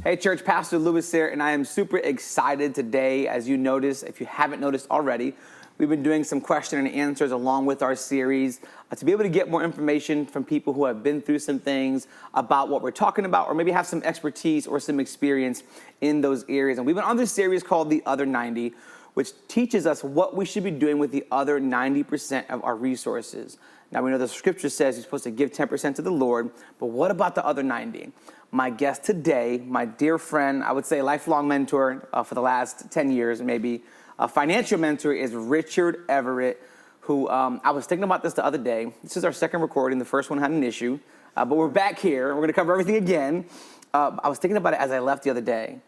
Hey church, Pastor Luis here, and I am super excited today. As you notice, if you haven't noticed already, we've been doing some question and answers along with our series to be able to get more information from people who have been through some things about what we're talking about, or maybe have some expertise or some experience in those areas. And we've been on this series called The Other 90, which teaches us what we should be doing with the other 90% of our resources. Now, we know the scripture says you're supposed to give 10% to the Lord, but what about the other 90? My guest today, my dear friend, I would say lifelong mentor for the last 10 years, maybe a financial mentor, is Richard Everett, who I was thinking about this the other day. This is our second recording. The first one had an issue, but we're back here. We're going to cover everything again. I was thinking about it as I left the other day.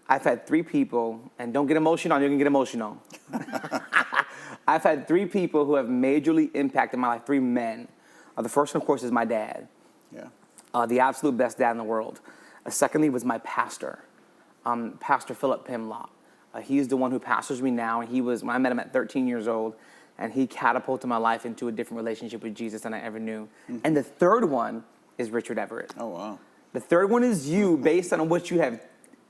I've had three people, and don't get emotional, you can get emotional. I've had three people who have majorly impacted my life, three men. The first one, of course, is my dad. Yeah. The absolute best dad in the world. Secondly was my pastor, Pastor Philip Pimlott. He's the one who pastors me now, and when I met him at 13 years old, and he catapulted my life into a different relationship with Jesus than I ever knew. Mm-hmm. And the third one is Richard Everett. Oh, wow. The third one is you, based on what you have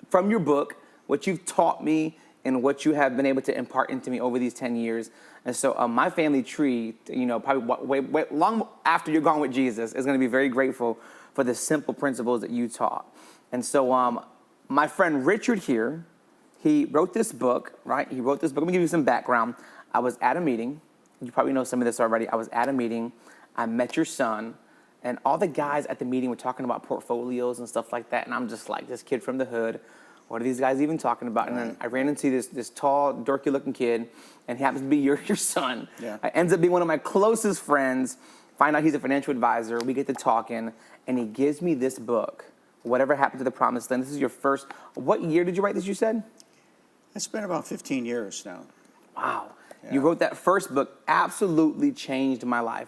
from your book, what you've taught me, and what you have been able to impart into me over these 10 years. And so my family tree, probably way long after you're gone with Jesus, is going to be very grateful for the simple principles that you taught. And so my friend Richard here, he wrote this book, right? He wrote this book. Let me give you some background. I was at a meeting. You probably know some of this already. I was at a meeting. I met your son. And all the guys at the meeting were talking about portfolios and stuff like that. And I'm just like, this kid from the hood, what are these guys even talking about? And then I ran into this tall, dorky-looking kid, and he happens to be your son. Yeah. Ends up being one of my closest friends. Find out he's a financial advisor. We get to talking, and he gives me this book, Whatever Happened to the Promised Land. This is your first. What year did you write this, you said? It's been about 15 years now. Wow. Yeah. You wrote that first book, absolutely changed my life.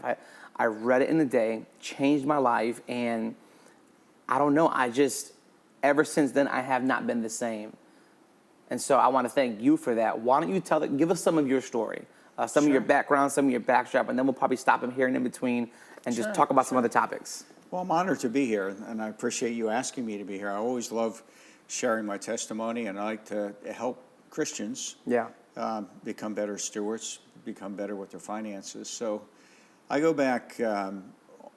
I read it in a day, changed my life, and I don't know, ever since then, I have not been the same. And so I want to thank you for that. Why don't you give us some of your story, some of your background, some of your backdrop, and then we'll probably stop him here and in between and just talk about some other topics. Well, I'm honored to be here, and I appreciate you asking me to be here. I always love sharing my testimony, and I like to help Christians become better stewards, become better with their finances. So I go back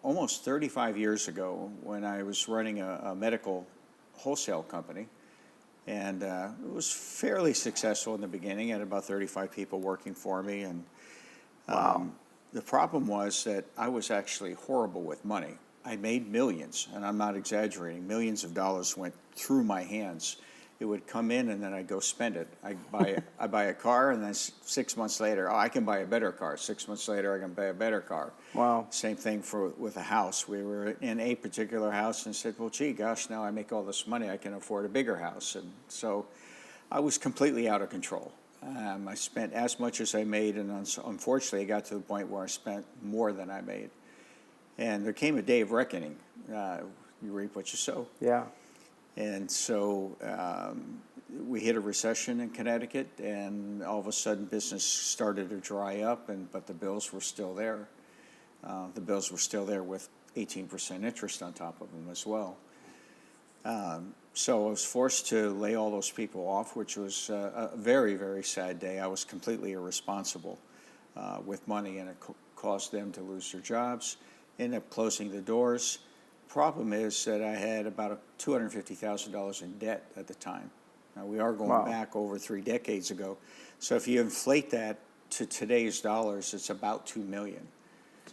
almost 35 years ago when I was running a medical wholesale company, and it was fairly successful in the beginning. I had about 35 people working for me, and the problem was that I was actually horrible with money. I made millions, and I'm not exaggerating. Millions of dollars went through my hands. It would come in, and then I'd go spend it. I buy a car, and then 6 months later, I can buy a better car. 6 months later, I can buy a better car. Wow. Same thing with a house. We were in a particular house and said, well, gee, gosh, now I make all this money, I can afford a bigger house. And so I was completely out of control. I spent as much as I made, and unfortunately, I got to the point where I spent more than I made. And there came a day of reckoning. You reap what you sow. Yeah. And so we hit a recession in Connecticut, and all of a sudden business started to dry up, but the bills were still there. The bills were still there with 18% interest on top of them as well. So I was forced to lay all those people off, which was a very, very sad day. I was completely irresponsible with money, and it caused them to lose their jobs, ended up closing the doors. Problem is that I had about $250,000 in debt at the time. Now, we are going back over 3 decades ago. So if you inflate that to today's dollars, it's about $2 million.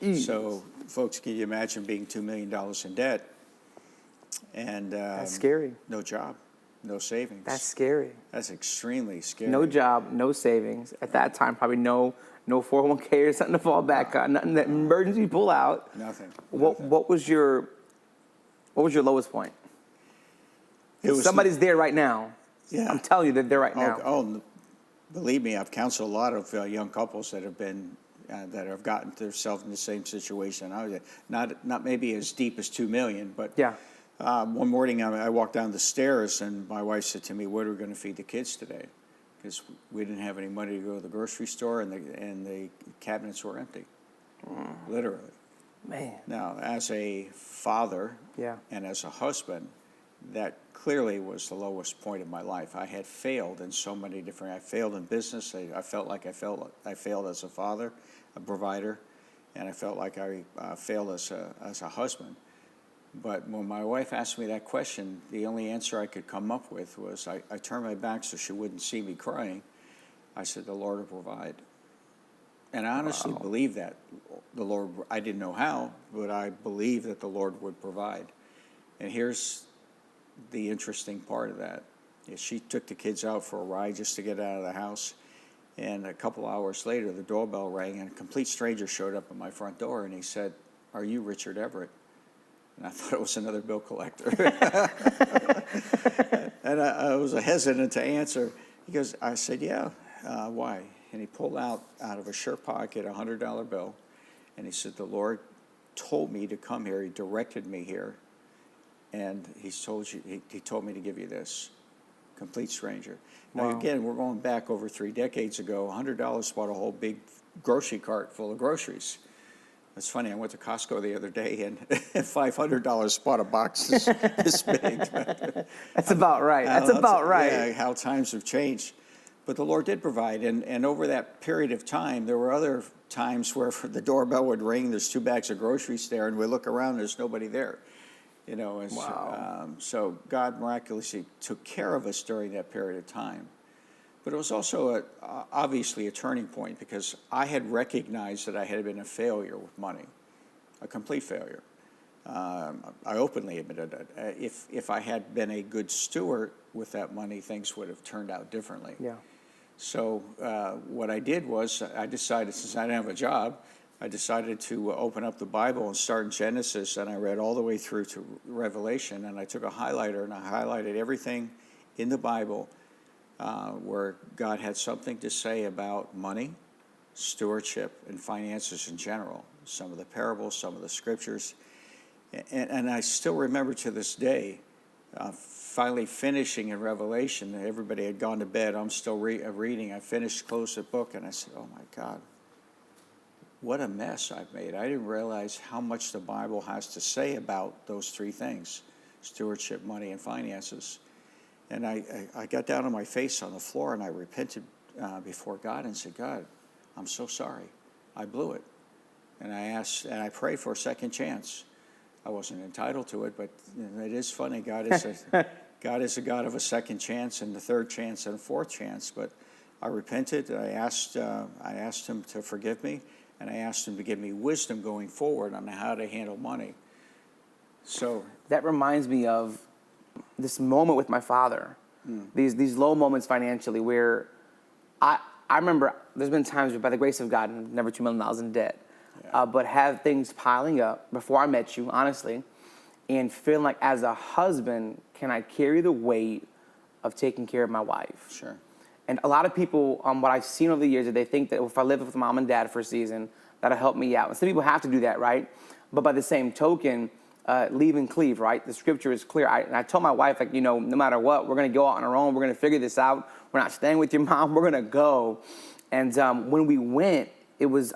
Jeez. So, folks, can you imagine being $2 million in debt? And that's scary. No job, no savings. That's scary. That's extremely scary. No job, no savings. At that time, probably no 401k or something to fall back on. Nothing that emergency pull out. Nothing. What was your lowest point? Somebody's there right now. Yeah. I'm telling you that they're right now. Oh, believe me, I've counseled a lot of young couples that have gotten themselves in the same situation. I was not maybe as deep as $2 million, but one morning I walked down the stairs, and my wife said to me, "What are we going to feed the kids today?" Because we didn't have any money to go to the grocery store, and the cabinets were empty, literally. Man. Now, as a father Yeah. and as a husband, that clearly was the lowest point of my life. I had failed in so many different. I failed in business. I felt like I failed as a father, a provider, and I felt like I failed as a husband. But when my wife asked me that question, the only answer I could come up with was I turned my back so she wouldn't see me crying. I said, "The Lord will provide." And I honestly believe that the Lord. I didn't know how, but I believe that the Lord would provide. And here's the interesting part of that. She took the kids out for a ride just to get out of the house. And a couple hours later, the doorbell rang, and a complete stranger showed up at my front door, and he said, "Are you Richard Everett?" And I thought it was another bill collector. And I was hesitant to answer. I said, "Yeah, why?" And he pulled out of a shirt pocket a $100 bill, and he said, "The Lord told me to come here. He directed me here. And he told me to give you this." Complete stranger. Now, again, we're going back over 3 decades ago. $100 bought a whole big grocery cart full of groceries. It's funny, I went to Costco the other day, and $500 bought a box this big. That's about right. That's about right. Yeah, how times have changed. But the Lord did provide. And over that period of time, there were other times where the doorbell would ring, there's 2 bags of groceries there, and we look around, there's nobody there. So God miraculously took care of us during that period of time. But it was also obviously a turning point, because I had recognized that I had been a failure with money, a complete failure. I openly admitted it. If I had been a good steward with that money, things would have turned out differently. Yeah. So what I did was I decided, since I didn't have a job, I decided to open up the Bible and start in Genesis, and I read all the way through to Revelation, and I took a highlighter and I highlighted everything in the Bible where God had something to say about money, stewardship, and finances in general. Some of the parables, some of the scriptures. And I still remember to this day, finally finishing in Revelation. Everybody had gone to bed. I'm still reading. I finished, closed the book, and I said, "Oh my God, what a mess I've made." I didn't realize how much the Bible has to say about those 3 things: stewardship, money, and finances. And I got down on my face on the floor, and I repented before God and said, "God, I'm so sorry. I blew it." And I prayed for a second chance. I wasn't entitled to it, but it is funny. God is a God of a second chance, and the third chance, and a fourth chance. But I repented. I asked Him to forgive me, and I asked Him to give me wisdom going forward on how to handle money. So that reminds me of this moment with my father. These low moments financially, where I remember there's been times where, by the grace of God, I'm never $2 million in debt. But have things piling up before I met you, honestly, and feeling like, as a husband, can I carry the weight of taking care of my wife? Sure. And a lot of people, what I've seen over the years, that they think that if I live with mom and dad for a season, that'll help me out. And some people have to do that, right? But by the same token, leave and cleave, right? The scripture is clear. And I told my wife, like, no matter what, we're going to go out on our own. We're going to figure this out. We're not staying with your mom. We're going to go. And when we went,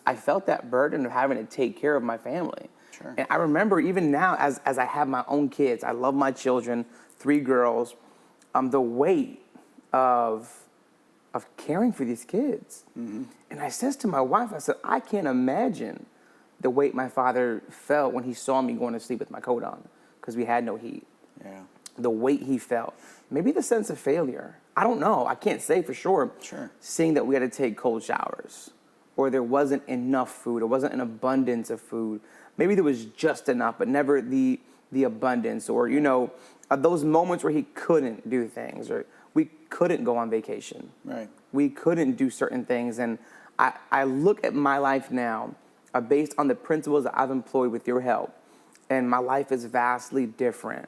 I felt that burden of having to take care of my family. Sure. And I remember even now, as I have my own kids, I love my children, 3 girls, the weight of caring for these kids. Mm-hmm. And I says to my wife, I said, I can't imagine the weight my father felt when he saw me going to sleep with my coat on, because we had no heat. Yeah. The weight he felt. Maybe the sense of failure. I don't know. I can't say for sure. Sure. Seeing that we had to take cold showers, or there wasn't enough food, or wasn't an abundance of food. Maybe there was just enough, but never the abundance, or, those moments where he couldn't do things, or we couldn't go on vacation. Right. We couldn't do certain things. And I look at my life now based on the principles that I've employed with your help, and my life is vastly different.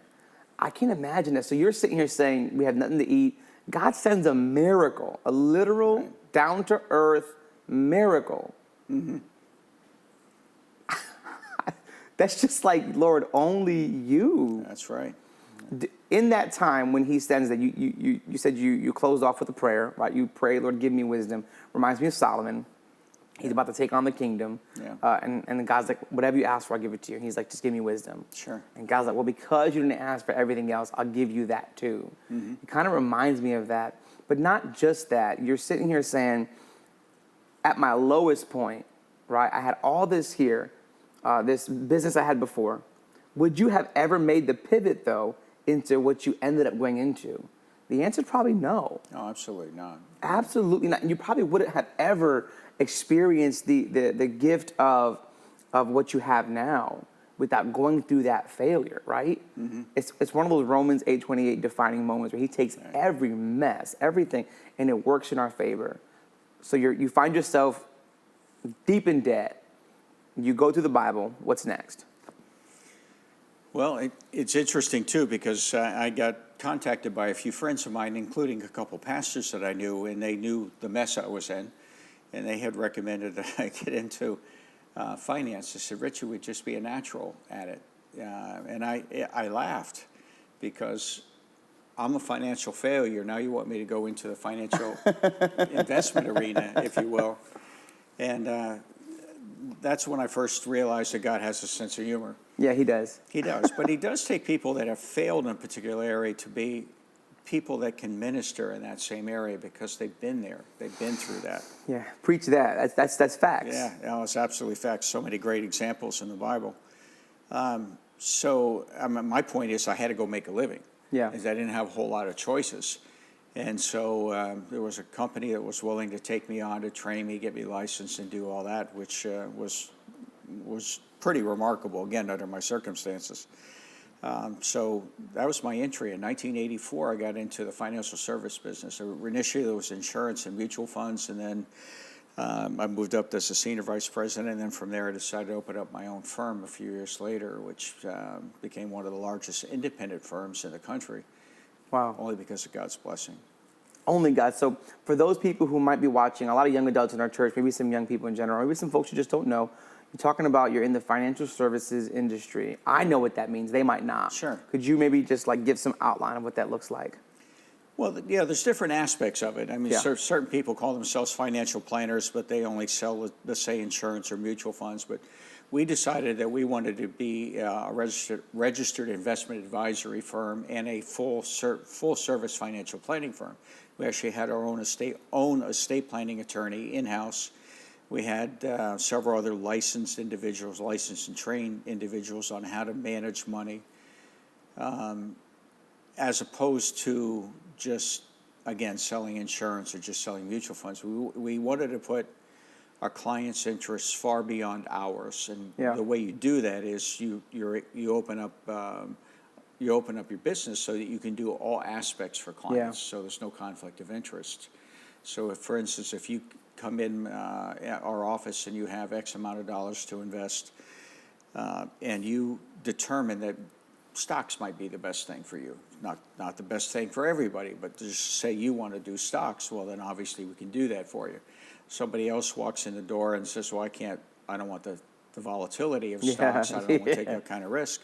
I can't imagine that. So you're sitting here saying we have nothing to eat. God sends a miracle, a literal, down-to-earth miracle. Mm-hmm. That's just like, Lord, only you. That's right. In that time when he sends that, you said you closed off with a prayer, right? You pray, Lord, give me wisdom. Reminds me of Solomon. He's about to take on the kingdom. Yeah. And God's like, whatever you ask for, I'll give it to you. He's like, just give me wisdom. Sure. And God's like, well, because you didn't ask for everything else, I'll give you that too. Mm-hmm. It kind of reminds me of that. But not just that. You're sitting here saying, at my lowest point, right, I had all this here, this business I had before. Would you have ever made the pivot, though, into what you ended up going into? The answer is probably no. No, absolutely not. Absolutely not. And you probably wouldn't have ever experienced the gift of what you have now without going through that failure, right? Mm-hmm. It's one of those Romans 8:28 defining moments where he takes every mess, everything, and it works in our favor. So you find yourself deep in debt. You go through the Bible. What's next? Well, it's interesting, too, because I got contacted by a few friends of mine, including a couple pastors that I knew, and they knew the mess I was in, and they had recommended that I get into finance. They said, Richard would just be a natural at it. And I laughed because I'm a financial failure. Now you want me to go into the financial investment arena, if you will. And that's when I first realized that God has a sense of humor. Yeah, he does. He does. But he does take people that have failed in a particular area to be people that can minister in that same area because they've been there. They've been through that. Yeah, preach that. That's facts. Yeah, no, it's absolutely facts. So many great examples in the Bible. My point is I had to go make a living. Yeah. Because I didn't have a whole lot of choices. And so there was a company that was willing to take me on to train me, get me licensed, and do all that, which was pretty remarkable, again, under my circumstances. So that was my entry. In 1984, I got into the financial service business. Initially, there was insurance and mutual funds, and then I moved up as a senior vice president, and then from there I decided to open up my own firm a few years later, which became one of the largest independent firms in the country. Wow. Only because of God's blessing. Only God. So for those people who might be watching, a lot of young adults in our church, maybe some young people in general, maybe some folks who just don't know, you're talking about you're in the financial services industry. I know what that means. They might not. Sure. Could you maybe just give some outline of what that looks like? Well, yeah, there's different aspects of it. I mean, certain people call themselves financial planners, but they only sell, let's say, insurance or mutual funds. But we decided that we wanted to be a registered investment advisory firm and a full-service financial planning firm. We actually had our own estate planning attorney in-house. We had several other licensed and trained individuals on how to manage money, as opposed to just, again, selling insurance or just selling mutual funds. We wanted to put our clients' interests far beyond ours, and the way you do that is you open up your business so that you can do all aspects for clients. So there's no conflict of interest. So if, for instance, if you come in our office and you have X amount of dollars to invest, and you determine that stocks might be the best thing for you, not the best thing for everybody, but just say you want to do stocks, well, then obviously we can do that for you. Somebody else walks in the door and says, well, I don't want the volatility of stocks. I don't want to take that kind of risk.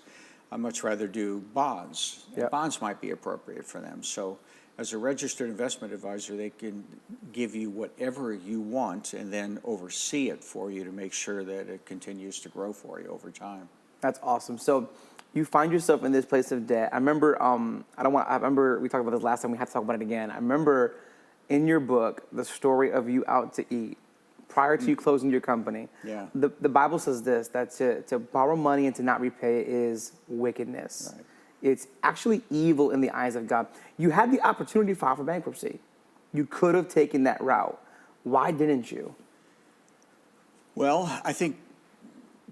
I'd much rather do bonds. Bonds might be appropriate for them. So as a registered investment advisor, they can give you whatever you want and then oversee it for you to make sure that it continues to grow for you over time. That's awesome. So you find yourself in this place of debt. I remember, I remember we talked about this last time. We have to talk about it again. I remember in your book the story of you out to eat prior to you closing your company. Yeah. The Bible says this, that to borrow money and to not repay is wickedness. Right. It's actually evil in the eyes of God. You had the opportunity to file for bankruptcy. You could have taken that route. Why didn't you? Well, I think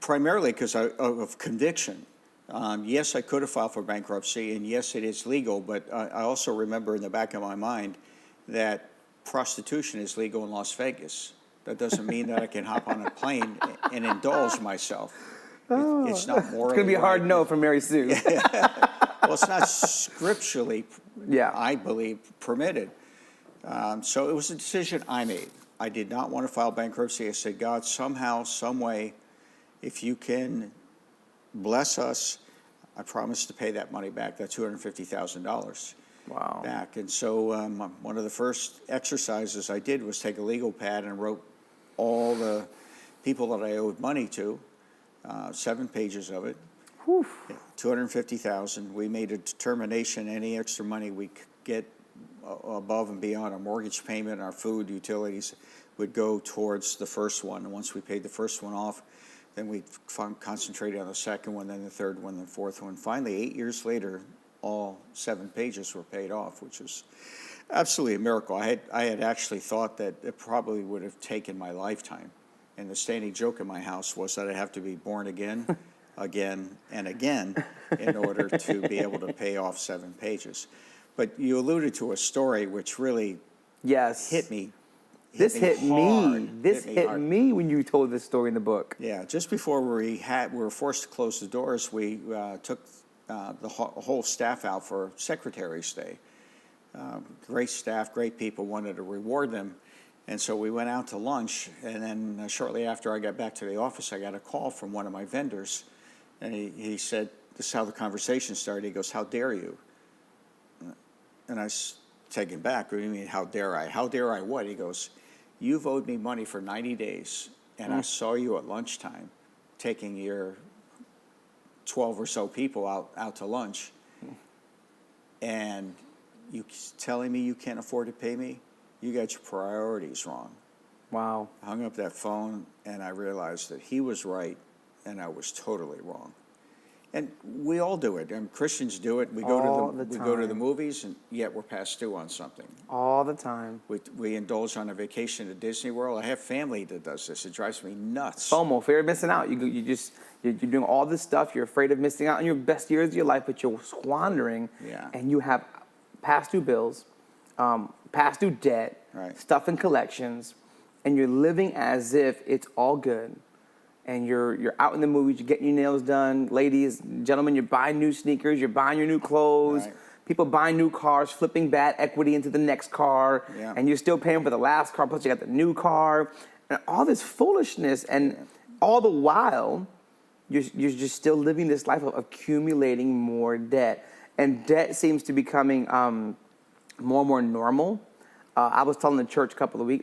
primarily because of conviction. Yes, I could have filed for bankruptcy, and yes, it is legal, but I also remember in the back of my mind that prostitution is legal in Las Vegas. That doesn't mean that I can hop on a plane and indulge myself. It's not morally. It's going to be a hard no from Mary Sue. Well, it's not scripturally, I believe, permitted. So it was a decision I made. I did not want to file bankruptcy. I said, God, somehow, some way, if you can bless us, I promise to pay that money back, that $250,000 back. And so one of the first exercises I did was take a legal pad and wrote all the people that I owed money to, 7 pages of it. Whew. $250,000. We made a determination any extra money we could get above and beyond our mortgage payment, our food, utilities, would go towards the first one. And once we paid the first one off, then we concentrated on the second one, then the third one, then the fourth one. Finally, 8 years later, all 7 pages were paid off, which was absolutely a miracle. I had actually thought that it probably would have taken my lifetime. And the standing joke in my house was that I'd have to be born again, again, and again in order to be able to pay off 7 pages. But you alluded to a story which really hit me. This hit me when you told this story in the book. Yeah, just before we were forced to close the doors, we took the whole staff out for Secretary's Day. Great staff, great people, wanted to reward them. And so we went out to lunch, and then shortly after I got back to the office, I got a call from one of my vendors, and he said, this is how the conversation started. He goes, "How dare you?" And I was taken back. What do you mean, how dare I? How dare I what? He goes, "You've owed me money for 90 days, and I saw you at lunchtime taking your 12 or so people out to lunch, and you telling me you can't afford to pay me? You got your priorities wrong." Wow. I hung up that phone, and I realized that he was right, and I was totally wrong. And we all do it. And Christians do it. We go to the movies, and yet we're past due on something. All the time. We indulge on a vacation to Disney World. I have family that does this. It drives me nuts. FOMO, fear of missing out. You're doing all this stuff. You're afraid of missing out on your best years of your life, but you're squandering. Yeah. And you have past due bills, past due debt, stuff in collections, and you're living as if it's all good. And you're out in the movies, you're getting your nails done. Ladies, gentlemen, you're buying new sneakers, you're buying your new clothes. Right. People buying new cars, flipping bad equity into the next car. Yeah. And you're still paying for the last car, plus you got the new car. And all this foolishness. And all the while, you're just still living this life of accumulating more debt. And debt seems to be becoming more and more normal. I was telling the church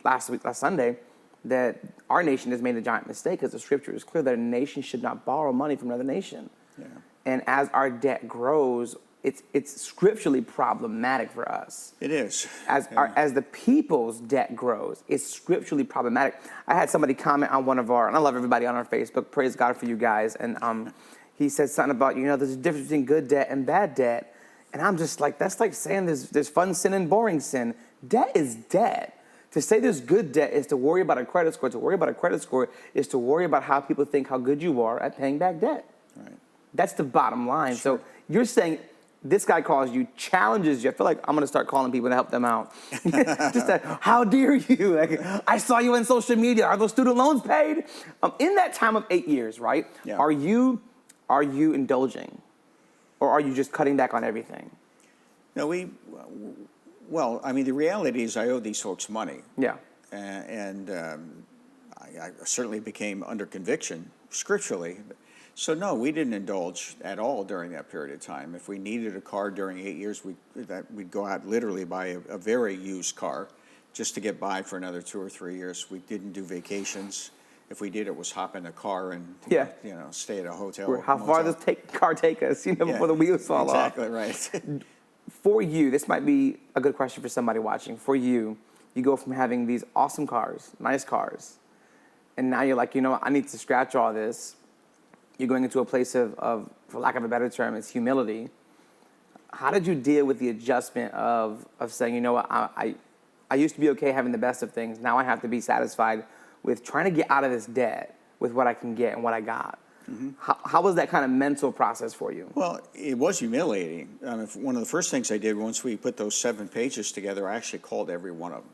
last Sunday, that our nation has made a giant mistake because the scripture is clear that a nation should not borrow money from another nation. Yeah. And as our debt grows, it's scripturally problematic for us. It is. As the people's debt grows, it's scripturally problematic. I had somebody comment on and I love everybody on our Facebook, praise God for you guys, and he said something about, there's a difference between good debt and bad debt. And I'm just like, that's like saying there's fun sin and boring sin. Debt is debt. To say there's good debt is to worry about a credit score. To worry about a credit score is to worry about how people think how good you are at paying back debt. Right. That's the bottom line. Sure. So you're saying this guy calls you, challenges you. I feel like I'm going to start calling people to help them out. Just how dare you? Like, I saw you on social media. Are those student loans paid? In that time of 8 years, right? Yeah. Are you indulging, or are you just cutting back on everything? No, Well, I mean, the reality is I owe these folks money. Yeah. And I certainly became under conviction scripturally. So, no, we didn't indulge at all during that period of time. If we needed a car during 8 years, we'd go out literally buy a very used car just to get by for another 2 or 3 years. We didn't do vacations. If we did, it was hop in a car and stay at a hotel. How far does car take us? Before the wheels fall off. Exactly right. For you, this might be a good question for somebody watching. For you, you go from having these awesome cars, nice cars, and now you're like, I need to scratch all this. You're going into a place of, for lack of a better term, it's humility. How did you deal with the adjustment of saying, I used to be okay having the best of things. Now I have to be satisfied with trying to get out of this debt with what I can get and what I got. Mm-hmm. How was that kind of mental process for you? Well, it was humiliating. One of the first things I did once we put those 7 pages together, I actually called every one of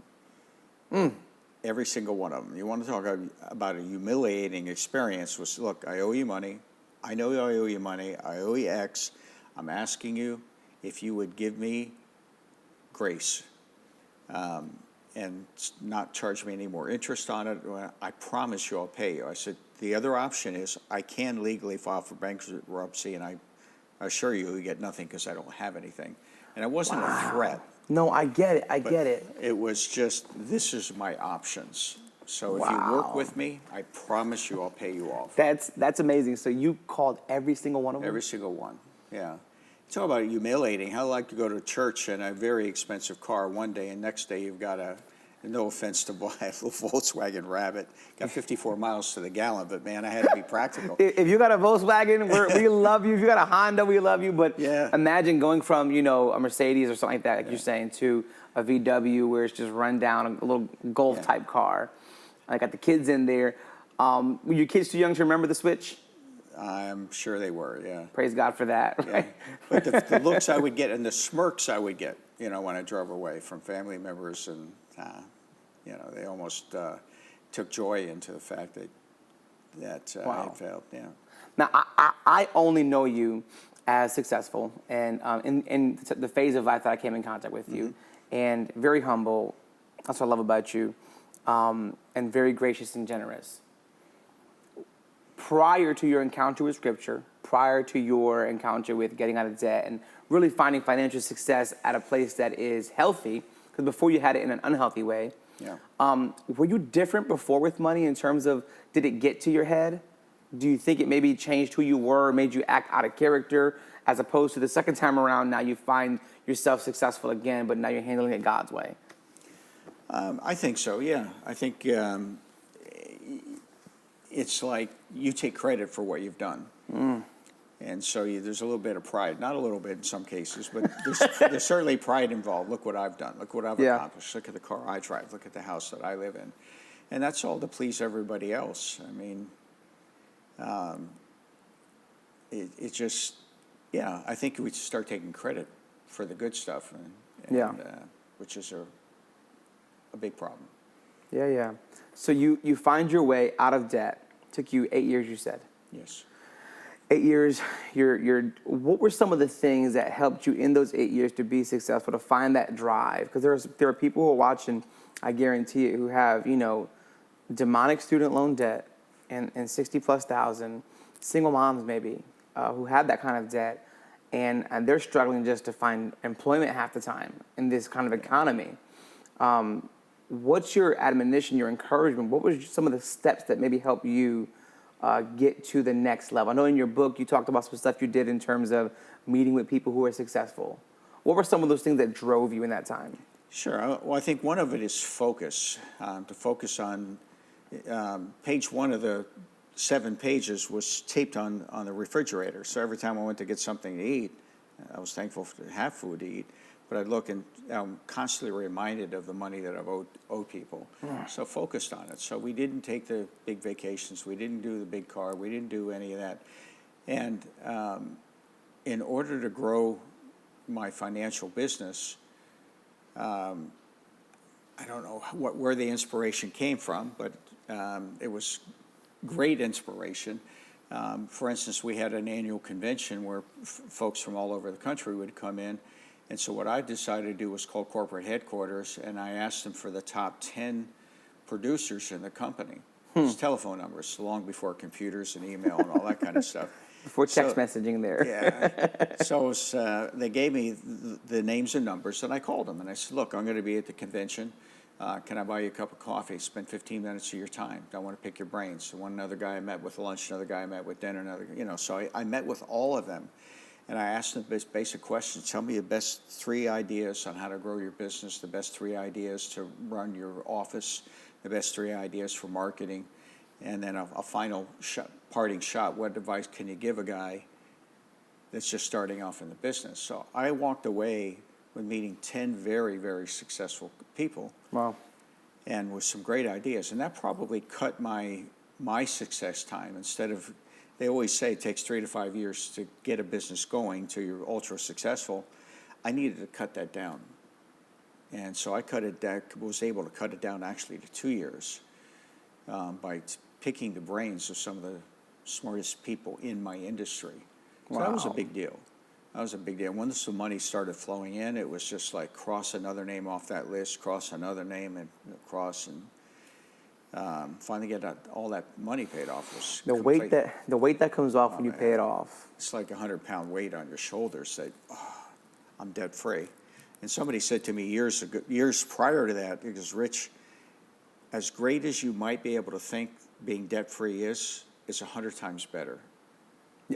them. Every single one of them. You want to talk about a humiliating experience was, look, I owe you money. I know I owe you money. I owe you X. I'm asking you if you would give me grace and not charge me any more interest on it. I promise you I'll pay you. I said, the other option is I can legally file for bankruptcy, and I assure you get nothing because I don't have anything. And it wasn't a threat. No, I get it. I get it. It was just, this is my options. So if you work with me, I promise you I'll pay you off. That's amazing. So you called every single one of them? Every single one, yeah. Talk about humiliating. How I like to go to church in a very expensive car one day, and next day you've got no offense to buy a little Volkswagen Rabbit, got 54 miles to the gallon, but man, I had to be practical. If you got a Volkswagen, we love you. If you got a Honda, we love you. But imagine going from, a Mercedes or something like that, like you're saying, to a VW where it's just run down, a little Golf type car. I got the kids in there. Were your kids too young to remember the switch? I'm sure they were, yeah. Praise God for that. Right? Yeah. But the looks I would get and the smirks I would get, when I drove away from family members, and they almost took joy into the fact that I had failed. Yeah. Now I only know you as successful, and in the phase of life that I came in contact with you, and very humble. That's what I love about you, and very gracious and generous. Prior to your encounter with Scripture, prior to your encounter with getting out of debt and really finding financial success at a place that is healthy, because before you had it in an unhealthy way, were you different before with money in terms of, did it get to your head? Do you think it maybe changed who you were, made you act out of character, as opposed to the second time around, now you find yourself successful again, but now you're handling it God's way? I think so, yeah. I think it's like you take credit for what you've done. And so there's a little bit of pride, not a little bit in some cases, but there's certainly pride involved. Look what I've done. Look what I've accomplished. Look at the car I drive. Look at the house that I live in. And that's all to please everybody else. I mean, it just, I think we start taking credit for the good stuff, which is a big problem. Yeah. So you find your way out of debt. Took you 8 years, you said. Yes. 8 years. What were some of the things that helped you in those 8 years to be successful, to find that drive? Because there are people who are watching, I guarantee it, who have demonic student loan debt and 60,000+, single moms maybe, who have that kind of debt, and they're struggling just to find employment half the time in this kind of economy. What's your admonition, your encouragement? What was some of the steps that maybe help you get to the next level? I know in your book you talked about some stuff you did in terms of meeting with people who are successful. What were some of those things that drove you in that time? Sure. Well, I think one of it is focus. To focus on page one of the 7 pages was taped on the refrigerator. So every time I went to get something to eat, I was thankful to have food to eat. But I'd look and I'm constantly reminded of the money that I've owed people. So focused on it. So we didn't take the big vacations. We didn't do the big car. We didn't do any of that. And in order to grow my financial business, I don't know where the inspiration came from, but it was great inspiration. For instance, we had an annual convention where folks from all over the country would come in. And so what I decided to do was call corporate headquarters, and I asked them for the top 10 producers in the company. It's telephone numbers, long before computers and email and all that kind of stuff. Before text messaging there. Yeah. So they gave me the names and numbers, and I called them. And I said, look, I'm going to be at the convention. Can I buy you a cup of coffee? Spend 15 minutes of your time. I want to pick your brains. One other guy I met with lunch, another guy I met with dinner, So I met with all of them. And I asked them this basic question: tell me the best 3 ideas on how to grow your business, the best 3 ideas to run your office, the best 3 ideas for marketing, and then a final parting shot. What advice can you give a guy that's just starting off in the business? So I walked away with meeting 10 very, very successful people. Wow. And with some great ideas. And that probably cut my success time. Instead of, they always say it takes 3 to 5 years to get a business going till you're ultra successful. I needed to cut that down. And so I was able to cut it down actually to 2 years by picking the brains of some of the smartest people in my industry. So that was a big deal. That was a big deal. Once the money started flowing in, it was just like cross another name off that list, cross another name, and cross, and finally get all that money paid off. Was the weight that comes off when you pay it off. It's like a 100-pound weight on your shoulders. That I'm debt free. And somebody said to me years prior to that, because Rich, as great as you might be able to think being debt-free is, it's 100 times better.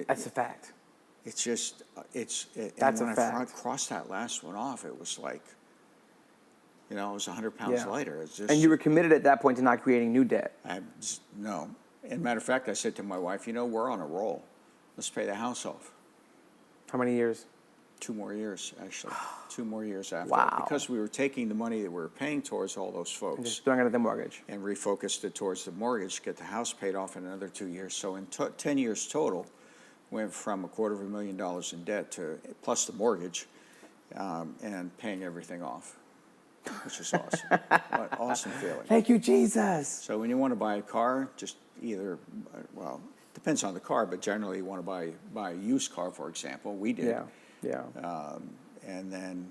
That's a fact. It's just, That's and a when fact. I crossed that last one off, it was like, it was 100 pounds lighter. It's just, And you were committed at that point to not creating new debt. No. As a matter of fact, I said to my wife, we're on a roll. Let's pay the house off. How many years? 2 more years, actually. 2 more years after. Wow. Because we were taking the money that we were paying towards all those folks. And just throwing it at the mortgage. And refocused it towards the mortgage, get the house paid off in another 2 years. So in 10 years total, went from $250,000 in debt to, plus the mortgage, and paying everything off, which is awesome. What awesome feeling. Thank you, Jesus. So when you want to buy a car, just either, well, depends on the car, but generally you want to buy a used car, for example. We did. Yeah. And then,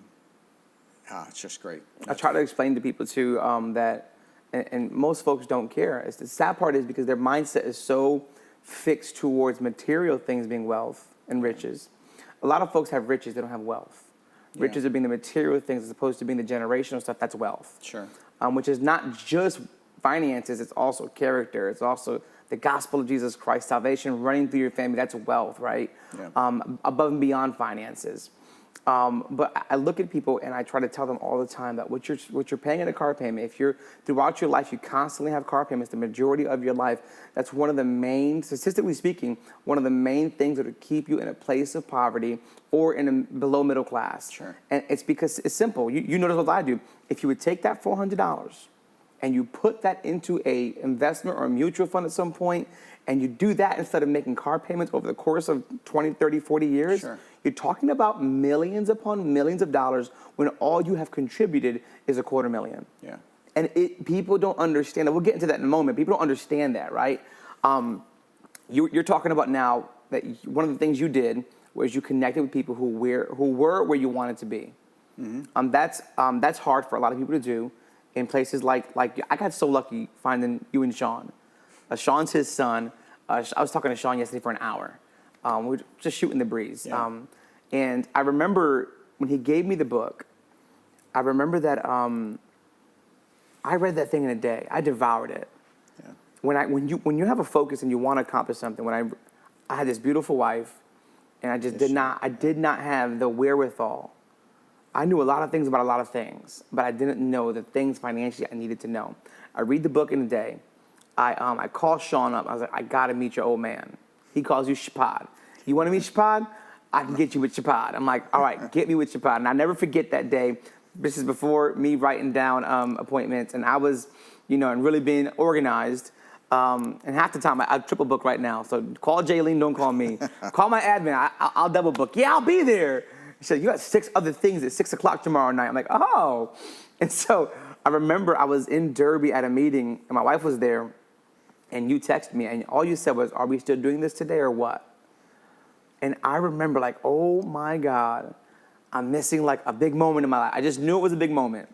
it's just great. I try to explain to people too that, and most folks don't care. The sad part is because their mindset is so fixed towards material things being wealth and riches. A lot of folks have riches, they don't have wealth. Riches are being the material things as opposed to being the generational stuff, that's wealth. Sure. Which is not just finances, it's also character. It's also the gospel of Jesus Christ, salvation running through your family, that's wealth, right? Yeah. Above and beyond finances. But I look at people and I try to tell them all the time that what you're paying in a car payment, if you're throughout your life, you constantly have car payments, the majority of your life, that's one of the main, statistically speaking, one of the main things that would keep you in a place of poverty or in a below middle class. Sure. And it's because it's simple. You notice what I do. If you would take that $400 and you put that into a investment or a mutual fund at some point, and you do that instead of making car payments over the course of 20, 30, 40 years, sure. You're talking about millions upon millions of dollars when all you have contributed is $250,000. Yeah. And people don't understand that. We'll get into that in a moment. People don't understand that, right? You're talking about now that one of the things you did was you connected with people who were where you wanted to be. Mm-hmm. That's hard for a lot of people to do in places like I got so lucky finding you and Sean. Sean's his son. I was talking to Sean yesterday for an hour. We were just shooting the breeze. Yeah. And I remember when he gave me the book, I remember that I read that thing in a day. I devoured it. Yeah. When you have a focus and you want to accomplish something, when I had this beautiful wife, and I just did not have the wherewithal. I knew a lot of things about a lot of things, but I didn't know the things financially I needed to know. I read the book in a day. I called Sean up. I was like, I got to meet your old man. He calls you Shapad. You want to meet Shapad? I can get you with Shapad. I'm like, all right, get me with Shapad. And I never forget that day. This is before me writing down appointments. And I was, and really being organized. And half the time, I triple book right now. So call Jaylene, don't call me. Call my admin. I'll double book. Yeah, I'll be there. She said, you got 6 other things at 6 o'clock tomorrow night. I'm like, oh. And so I remember I was in Derby at a meeting, and my wife was there. And you texted me, and all you said was, are we still doing this today or what? And I remember like, oh my God, I'm missing like a big moment in my life. I just knew it was a big moment.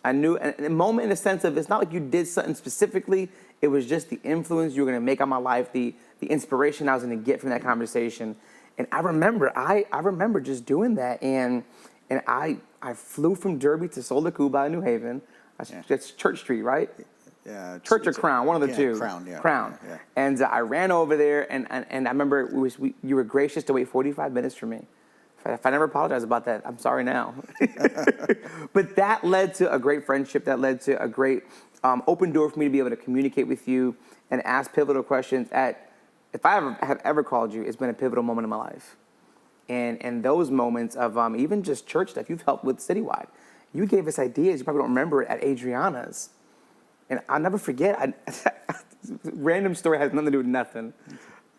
I knew, and a moment in the sense of, it's not like you did something specifically. It was just the influence you were going to make on my life, the inspiration I was going to get from that conversation. And I remember just doing that. And I flew from Derby to Solda Cuba, New Haven. That's Church Street, right? Yeah, Church or Crown, one of the two. Crown, yeah. Crown. Yeah. And I ran over there, and I remember you were gracious to wait 45 minutes for me. If I never apologize about that, I'm sorry now. But that led to a great friendship. That led to a great open door for me to be able to communicate with you and ask pivotal questions. If I have ever called you, it's been a pivotal moment in my life. And those moments of even just church stuff you've helped with citywide. You gave us ideas. You probably don't remember it at Adriana's. And I'll never forget, random story has nothing to do with nothing.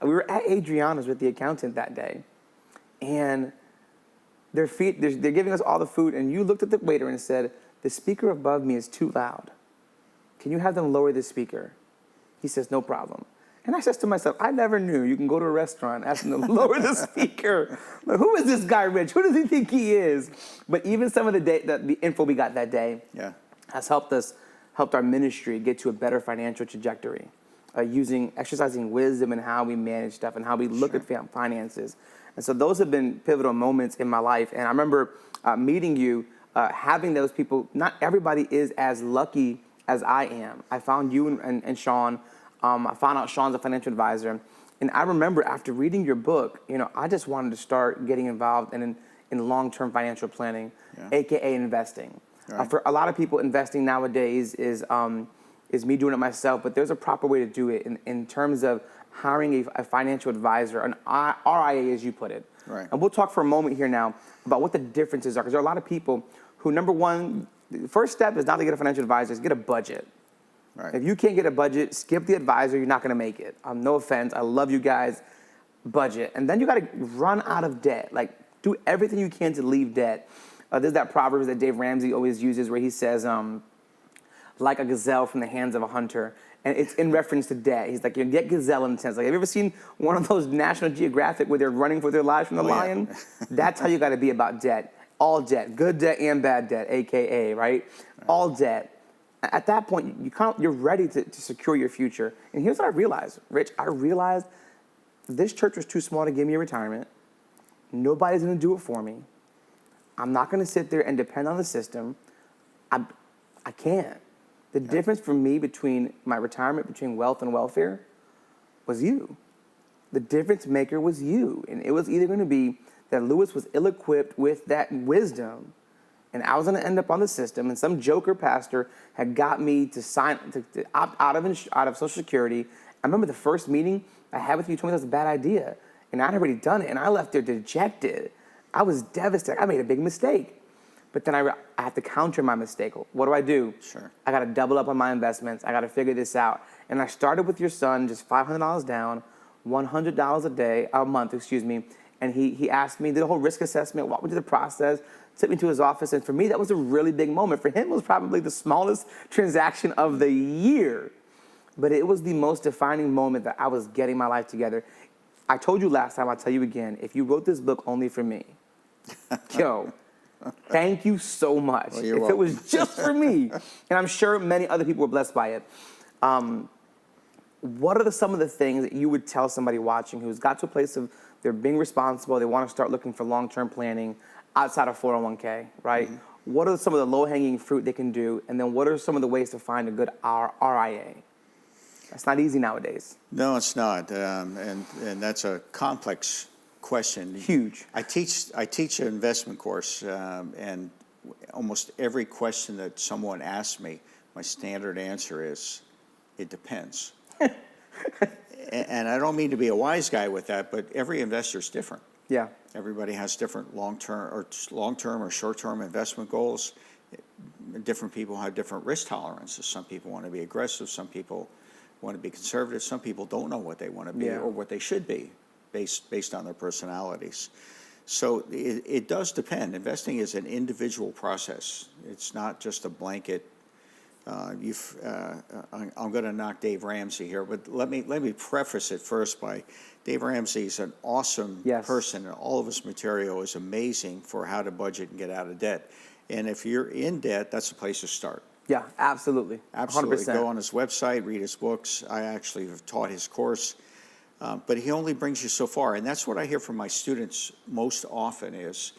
We were at Adriana's with the accountant that day. And they're giving us all the food. And you looked at the waiter and said, the speaker above me is too loud. Can you have them lower the speaker? He says, no problem. And I says to myself, I never knew you can go to a restaurant, ask them to lower the speaker. Like, who is this guy, Rich? Who does he think he is? But even some of the info we got that day has helped our ministry get to a better financial trajectory, exercising wisdom in how we manage stuff and how we look at finances. And so those have been pivotal moments in my life. And I remember meeting you, having those people. Not everybody is as lucky as I am. I found you and Sean. I found out Sean's a financial advisor. And I remember after reading your book, I just wanted to start getting involved in long-term financial planning, AKA investing. Right. For a lot of people, investing nowadays is me doing it myself, but there's a proper way to do it in terms of hiring a financial advisor, an RIA, as you put it. Right. And we'll talk for a moment here now about what the differences are, because there are a lot of people who, number one, the first step is not to get a financial advisor, is get a budget. Right. If you can't get a budget, skip the advisor, you're not going to make it. No offense, I love you guys, budget. And then you got to run out of debt. Like, do everything you can to leave debt. There's that proverb that Dave Ramsey always uses where he says, like a gazelle from the hands of a hunter. And it's in reference to debt. He's like, you get gazelle in a sense. Like, have you ever seen one of those National Geographic where they're running for their lives from the lion? Yeah. That's how you got to be about debt. All debt, good debt and bad debt, AKA, right? All debt. At that point, you're ready to secure your future. And here's what I realized, Rich. I realized this church was too small to give me a retirement. Nobody's going to do it for me. I'm not going to sit there and depend on the system. I can't. The difference for me between my retirement, between wealth and welfare, was you. The difference maker was you. And it was either going to be that Lewis was ill-equipped with that wisdom, and I was going to end up on the system, and some joker pastor had got me to opt out of Social Security. I remember the first meeting I had with you, you told me that was a bad idea, and I'd already done it, and I left there dejected. I was devastated. I made a big mistake. But then I have to counter my mistake. What do? Sure. I got to double up on my investments. I got to figure this out. And I started with your son, just $500 down, $100 a month, and he asked me, did a whole risk assessment, walked me through the process, took me to his office, and for me, that was a really big moment. For him, it was probably the smallest transaction of the year, but it was the most defining moment that I was getting my life together. I told you last time, I'll tell you again, if you wrote this book only for me, yo, thank you so much. Well, if welcome. It was just for me, and I'm sure many other people were blessed by it. What are some of the things that you would tell somebody watching who's got to a place of they're being responsible, they want to start looking for long-term planning outside of 401k, right? Mm-hmm. What are some of the low-hanging fruit they can do? And then what are some of the ways to find a good RIA? That's not easy nowadays. No, it's not. And that's a complex question. Huge. I teach an investment course, and almost every question that someone asks me, my standard answer is, it depends. And I don't mean to be a wise guy with that, but every investor is different. Yeah. Everybody has different long-term or short-term investment goals. Different people have different risk tolerances. Some people want to be aggressive. Some people want to be conservative. Some people don't know what they want to be or what they should be based on their personalities. So it does depend. Investing is an individual process. It's not just a blanket. I'm going to knock Dave Ramsey here, but let me preface it first by Dave Ramsey is an awesome person, and all of his material is amazing for how to budget and get out of debt. And if you're in debt, that's the place to start. Yeah, absolutely. 100%. Go on his website, read his books. I actually have taught his course, but he only brings you so far. And that's what I hear from my students most often is,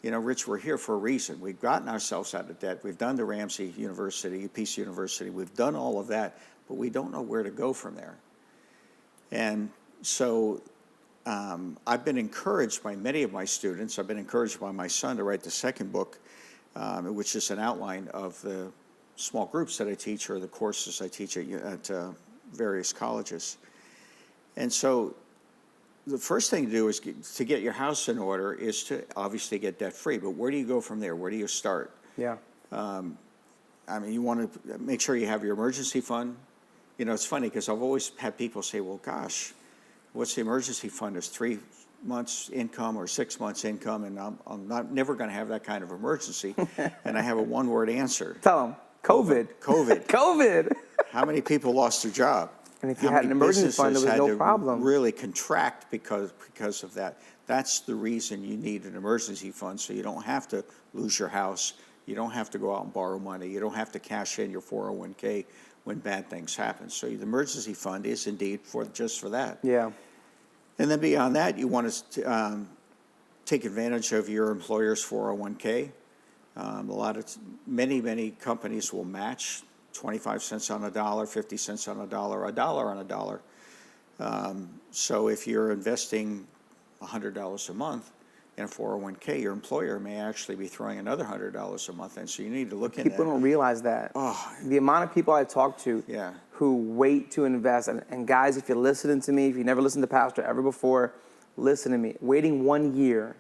Rich, we're here for a reason. We've gotten ourselves out of debt. We've done the Ramsey University, Peace University. We've done all of that, but we don't know where to go from there. And so I've been encouraged by many of my students. I've been encouraged by my son to write the second book, which is an outline of the small groups that I teach or the courses I teach at various colleges. And so the first thing to do is to get your house in order is to obviously get debt free. But where do you go from there? Where do you start? Yeah. You want to make sure you have your emergency fund. It's funny because I've always had people say, well, gosh, what's the emergency fund? Is 3 months income or 6 months income, and I'm never going to have that kind of emergency. And I have a one-word answer. Tell them. COVID. COVID. How many people lost their job? And if you had an emergency fund, there was no problem. Really contract because of that. That's the reason you need an emergency fund, so you don't have to lose your house. You don't have to go out and borrow money. You don't have to cash in your 401k when bad things happen. So the emergency fund is indeed just for that. Yeah. And then beyond that, you want to take advantage of your employer's 401k. Many companies will match 25 cents on a dollar, 50 cents on a dollar on a dollar. So if you're investing $100 a month in a 401k, your employer may actually be throwing another $100 a month in. So you need to look into that. People don't realize that. Oh. The amount of people I talk to Yeah. who wait to invest, and guys, if you're listening to me, if you never listened to Pastor ever before, listen to me. Waiting 1 year,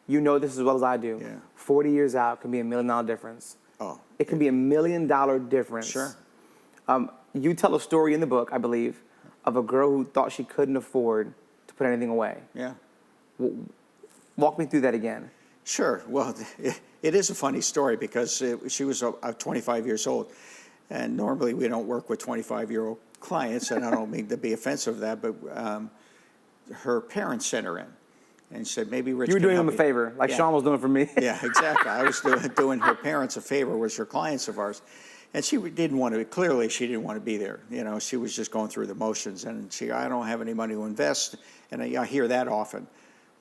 you know this as well as I do. Yeah. 40 years out can be $1 million difference. Oh. It can be $1 million difference. Sure. You tell a story in the book, I believe, of a girl who thought she couldn't afford to put anything away. Yeah. Walk me through that again. Sure. Well, it is a funny story because she was 25 years old. And normally we don't work with 25-year-old clients, and I don't mean to be offensive of that, but her parents sent her in and said, maybe Rich You were can doing help them a favor, like Yeah. Sean was doing for me. Yeah, exactly. I was doing her parents a favor, which are clients of ours. And she didn't want to, clearly she didn't want to be there. You know, she was just going through the motions, and I don't have any money to invest, and I hear that often.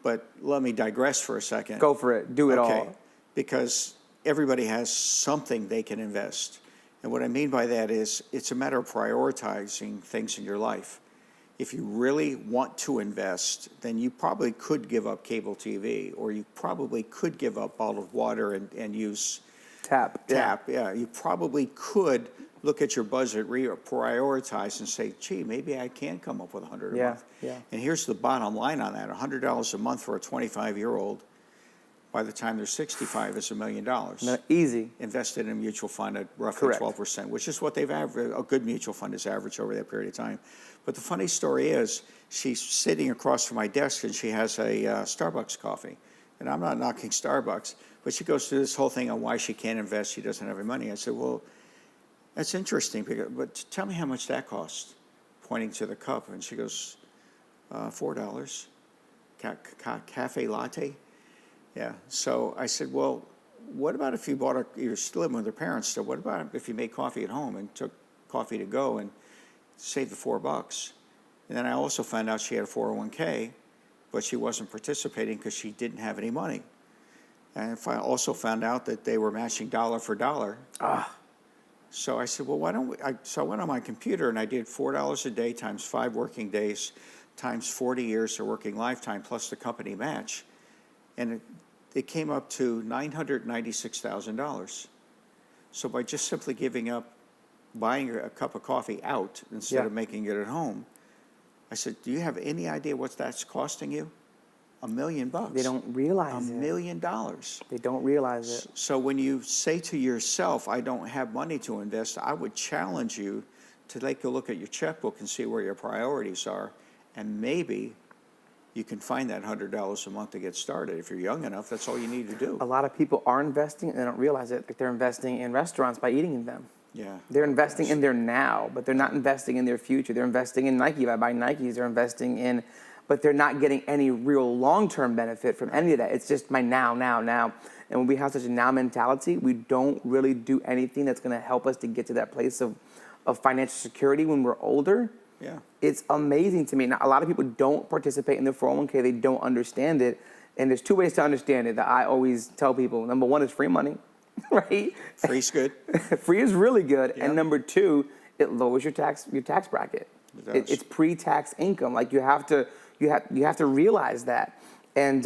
But let me digress for a second. Go for it. Do it all. Because everybody has something they can invest. And what I mean by that is it's a matter of prioritizing things in your life. If you really want to invest, then you probably could give up cable TV, or you probably could give up bottled water and use Tap. Yeah. You probably could look at your budget, prioritize, and say, gee, maybe I can come up with $100 a month. Yeah. And here's the bottom line on that. $100 a month for a 25-year-old, by the time they're 65, is $1 million. No, easy. Invested in a mutual fund at roughly Correct. 12%, which is what they've averaged. A good mutual fund is average over that period of time. But the funny story is, she's sitting across from my desk, and she has a Starbucks coffee. And I'm not knocking Starbucks, but she goes through this whole thing on why she can't invest. She doesn't have any money. I said, well, that's interesting, but tell me how much that costs, pointing to the cup. And she goes, $4. Cafe latte? Yeah. So I said, well, what about if you you're still living with your parents still, what about if you made coffee at home and took coffee to go and saved the $4? And then I also found out she had a 401k, but she wasn't participating because she didn't have any money. And I also found out that they were matching dollar for dollar. So I said, well, why don't we? So I went on my computer and I did $4 a day times 5 working days times 40 years of working lifetime plus the company match. And it came up to $996,000. So by just simply giving up buying a cup of coffee out instead of making it at home, I said, do you have any idea what that's costing you? $1 million. They don't realize it. $1 million. They don't realize it. So when you say to yourself, I don't have money to invest, I would challenge you to take a look at your checkbook and see where your priorities are. And maybe you can find that $100 a month to get started. If you're young enough, that's all you need to do. A lot of people are investing and they don't realize it. Like they're investing in restaurants by eating in them. Yeah. They're investing in their now, but they're not investing in their future. They're investing in Nike by buying Nikes. They're investing in, but they're not getting any real long-term benefit from any of that. It's just my now. And when we have such a now mentality, we don't really do anything that's going to help us to get to that place of financial security when we're older. Yeah. It's amazing to me. Now, a lot of people don't participate in their 401k. They don't understand it. And there's 2 ways to understand it that I always tell people. Number 1 is free money, right? Free's good. Free is really good. Yeah. And number 2, it lowers your tax bracket. It does. It's pre-tax income. Like you have to realize that. And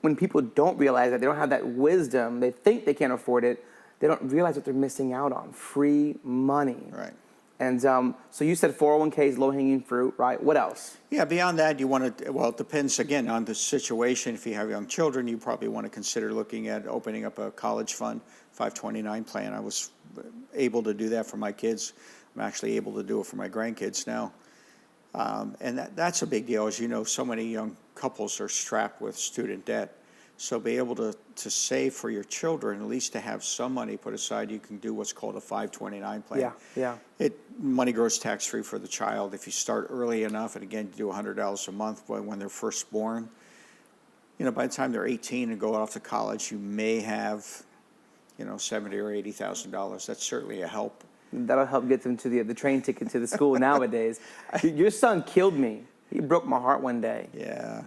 when people don't realize that, they don't have that wisdom, they think they can't afford it, they don't realize what they're missing out on. Free money. Right. And so you said 401k is low-hanging fruit, right? What else? Yeah, beyond that, you want to, well, it depends, again, on the situation. If you have young children, you probably want to consider looking at opening up a college fund, 529 plan. I was able to do that for my kids. I'm actually able to do it for my grandkids now. And that's a big deal. As you know, so many young couples are strapped with student debt. So be able to save for your children, at least to have some money put aside, you can do what's called a 529 plan. Yeah. Money grows tax-free for the child. If you start early enough, and again, you do $100 a month when they're first born, by the time they're 18 and go off to college, you may have, $70,000 or $80,000. That's certainly a help. That'll help get them to the train ticket to the school nowadays. Your son killed me He broke my heart one day. Yeah,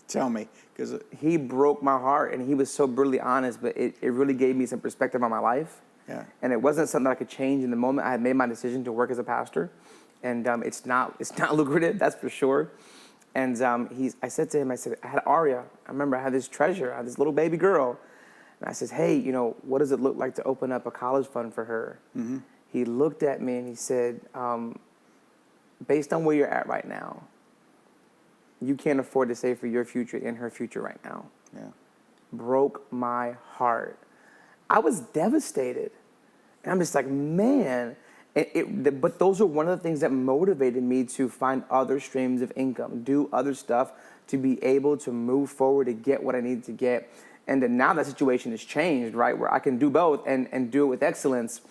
tell me, because he broke my heart, and he was so brutally honest, but it really gave me some perspective on my life. Yeah. And it wasn't something I could change in the moment. I had made my decision to work as a pastor, and it's not lucrative, that's for sure. And I said to him, I had Aria. I remember I had this treasure, I had this little baby girl. And I said, hey, what does it look like to open up a college fund for her? Mm-hmm. He looked at me and he said, based on where you're at right now, you can't afford to save for your future and her future right now. Yeah. Broke my heart. I was devastated. And I'm just like, man. But those are one of the things that motivated me to find other streams of income, do other stuff to be able to move forward to get what I need to get. And then now that situation has changed, right, where I can do both and do it with excellence.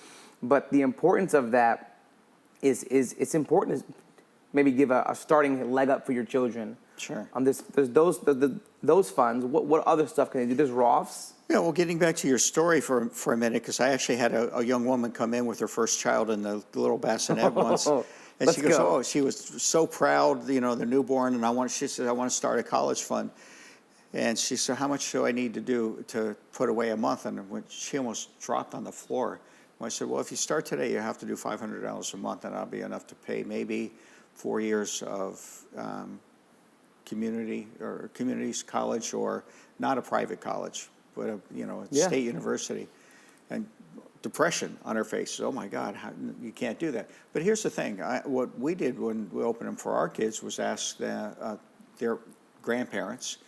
But the importance of that is it's important to maybe give a starting leg up for your children. Sure. There's those funds. What other stuff can they do? There's Roths. Yeah, well, getting back to your story for a minute, because I actually had a young woman come in with her first child in the little bassinet once. And she goes, she was so proud, the newborn, and she said, I want to start a college fund. And she said, how much do I need to do to put away a month? And she almost dropped on the floor. I said, well, if you start today, you have to do $500 a month, and that'll be enough to pay maybe 4 years of communities college, or not a private college, but a state university. And depression on her face. Oh my God, you can't do that. But here's the thing: what we did when we opened them for our kids was ask their grandparents,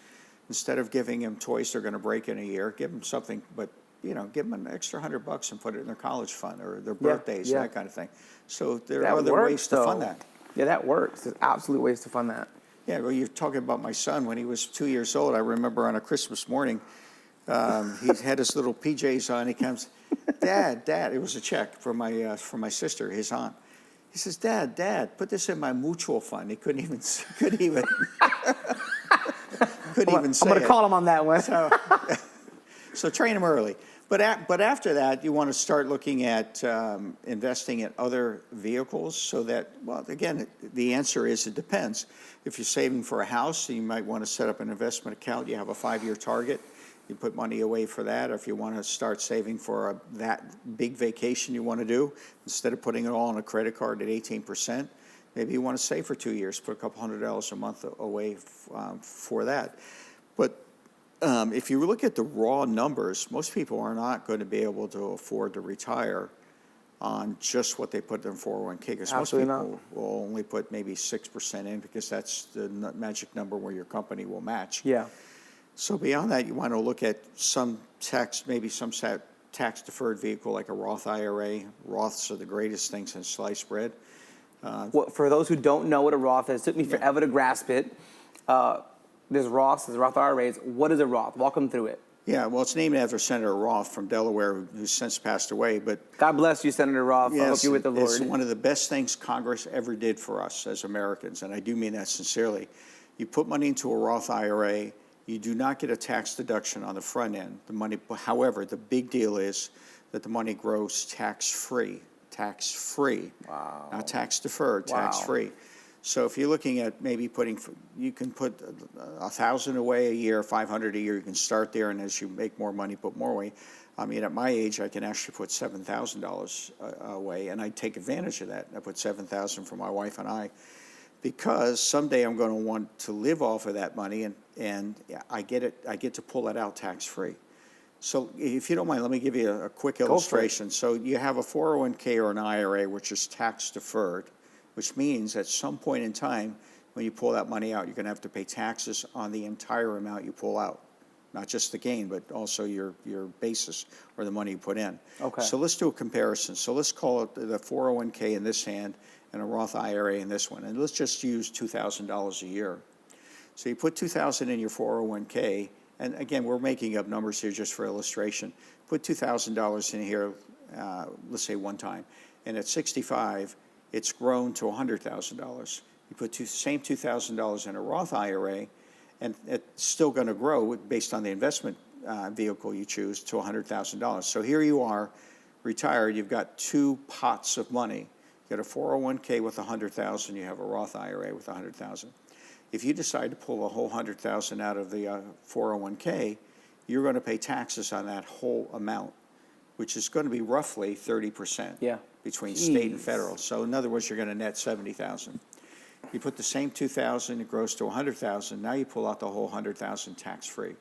instead of giving them toys they're going to break in a year, give them something, but give them an extra $100 and put it in their college fund or their birthdays, that kind of thing. So there are other ways to fund that. Yeah, that works. There's absolute ways to fund that. Yeah, well, you're talking about my son. When he was 2 years old, I remember on a Christmas morning, he had his little PJs on. He comes, Dad, it was a check for my sister, his aunt. He says, Dad, put this in my mutual fund. He couldn't even say I'm going to call him on that one. So train him early. But after that, you want to start looking at investing in other vehicles, so that, well, again, the answer is it depends. If you're saving for a house, you might want to set up an investment account. You have a 5-year target. You put money away for that. Or if you want to start saving for that big vacation you want to do, instead of putting it all on a credit card at 18%, maybe you want to save for 2 years, put a couple $100 a month away for that. But if you look at the raw numbers, most people are not going to be able to afford to retire on just what they put in 401k, because most people will only put maybe 6% in, because that's the magic number where your company will match. Yeah. So beyond that, you want to look at some tax-deferred vehicle like a Roth IRA. Roths are the greatest thing since sliced bread. For those who don't know what a Roth is, it took me forever to grasp it. There's Roths, there's Roth IRAs. What is a Roth? Walk them through it. Yeah, well, it's named after Senator Roth from Delaware, who's since passed away. But God bless you, Senator Roth. Yes, I hope you're with the Lord. It's one of the best things Congress ever did for us as Americans, and I do mean that sincerely. You put money into a Roth IRA, you do not get a tax deduction on the front end. The money, however, the big deal is that the money grows tax-free. Tax-free. Wow. Not tax-deferred, tax-free. So if you're looking at maybe you can put $1,000 away a year, $500 a year. You can start there, and as you make more money, put more away. I mean, at my age, I can actually put $7,000 away, and I take advantage of that. I put $7,000 for my wife and I, because someday I'm going to want to live off of that money, and I get to pull that out tax-free. So if you don't mind, let me give you a quick illustration. So you have a 401k or an IRA, which is tax-deferred, which means at some point in time, when you pull that money out, you're going to have to pay taxes on the entire amount you pull out. Not just the gain, but also your basis, or the money you put in. Okay. So let's do a comparison. So let's call it the 401k in this hand and a Roth IRA in this one. And let's just use $2,000 a year. So you put $2,000 in your 401k, and again, we're making up numbers here just for illustration. Put $2,000 in here, let's say one time, and at 65, it's grown to $100,000. You put same $2,000 in a Roth IRA, and it's still going to grow based on the investment vehicle you choose to $100,000. So here you are, retired. You've got two pots of money. You You got a 401k with 100,000. You have a Roth IRA with 100,000. If you decide to pull a whole 100,000 out of the 401k, you're going to pay taxes on that whole amount, which is going to be roughly 30% between state and federal. So in other words, you're going to net 70,000. You put the same 2,000, it grows to 100,000. Now you pull out the whole 100,000 tax-free.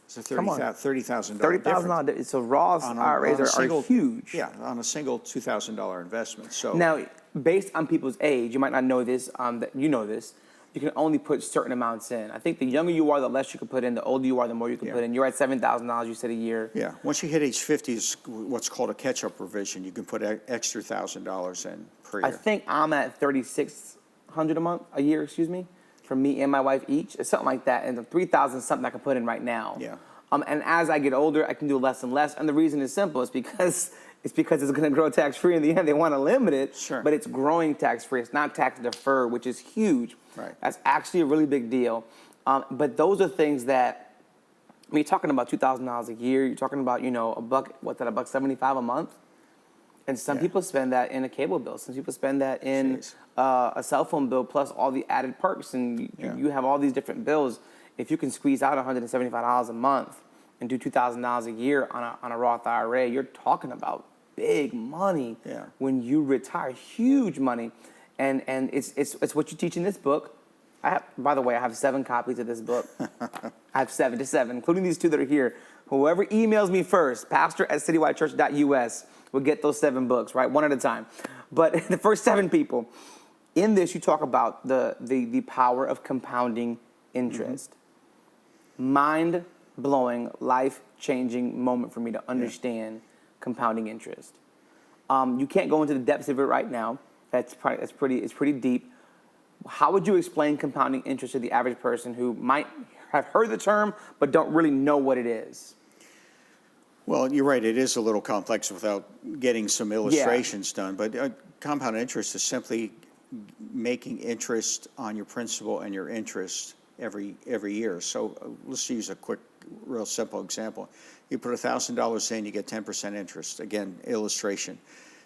It's a $30,000 difference. So Roth IRAs are huge. Yeah, on a single $2,000 investment. So now, based on people's age, you might not know this. You know this. You can only put certain amounts in. I think the younger you are, the less you can put in. The older you are, the more you can put in. You're at $7,000, you said, a year. Yeah. Once you hit age 50, is what's called a catch-up provision. You can put extra $1,000 in per year. I think I'm at $3,600 a year, excuse me, for me and my wife each. It's something like that. And the $3,000 is something I can put in right now. Yeah. And as I get older, I can do less and less. And the reason is simple. It's because it's going to grow tax-free in the end. They want to limit it, but it's growing tax-free. It's not tax-deferred, which is huge. Right. That's actually a really big deal. But those are things that, I mean, you're talking about $2,000 a year. You're talking about, $1.75 a month? And some people spend that in a cable bill. Some people spend that in a cell phone bill plus all the added perks. And you have all these different bills. If you can squeeze out $175 a month and do $2,000 a year on a Roth IRA, you're talking about big money when you retire, huge money. And it's what you teach in this book. By the way, I have 7 copies of this book. I have 7, including these 2 that are here. Whoever emails me first, pastor@citywidechurch.us, will get those 7 books, right? One at a time. But the first 7 people, in this, you talk about the power of compounding interest. Mind-blowing, life-changing moment for me to understand compounding interest. You can't go into the depths of it right now. It's pretty deep. How would you explain compounding interest to the average person who might have heard the term but don't really know what it is? Well, you're right. It is a little complex without getting some illustrations done. But compound interest is simply making interest on your principal and your interest every year. So let's use a quick, real simple example. You put $1,000 in, you get 10% interest. Again, illustration.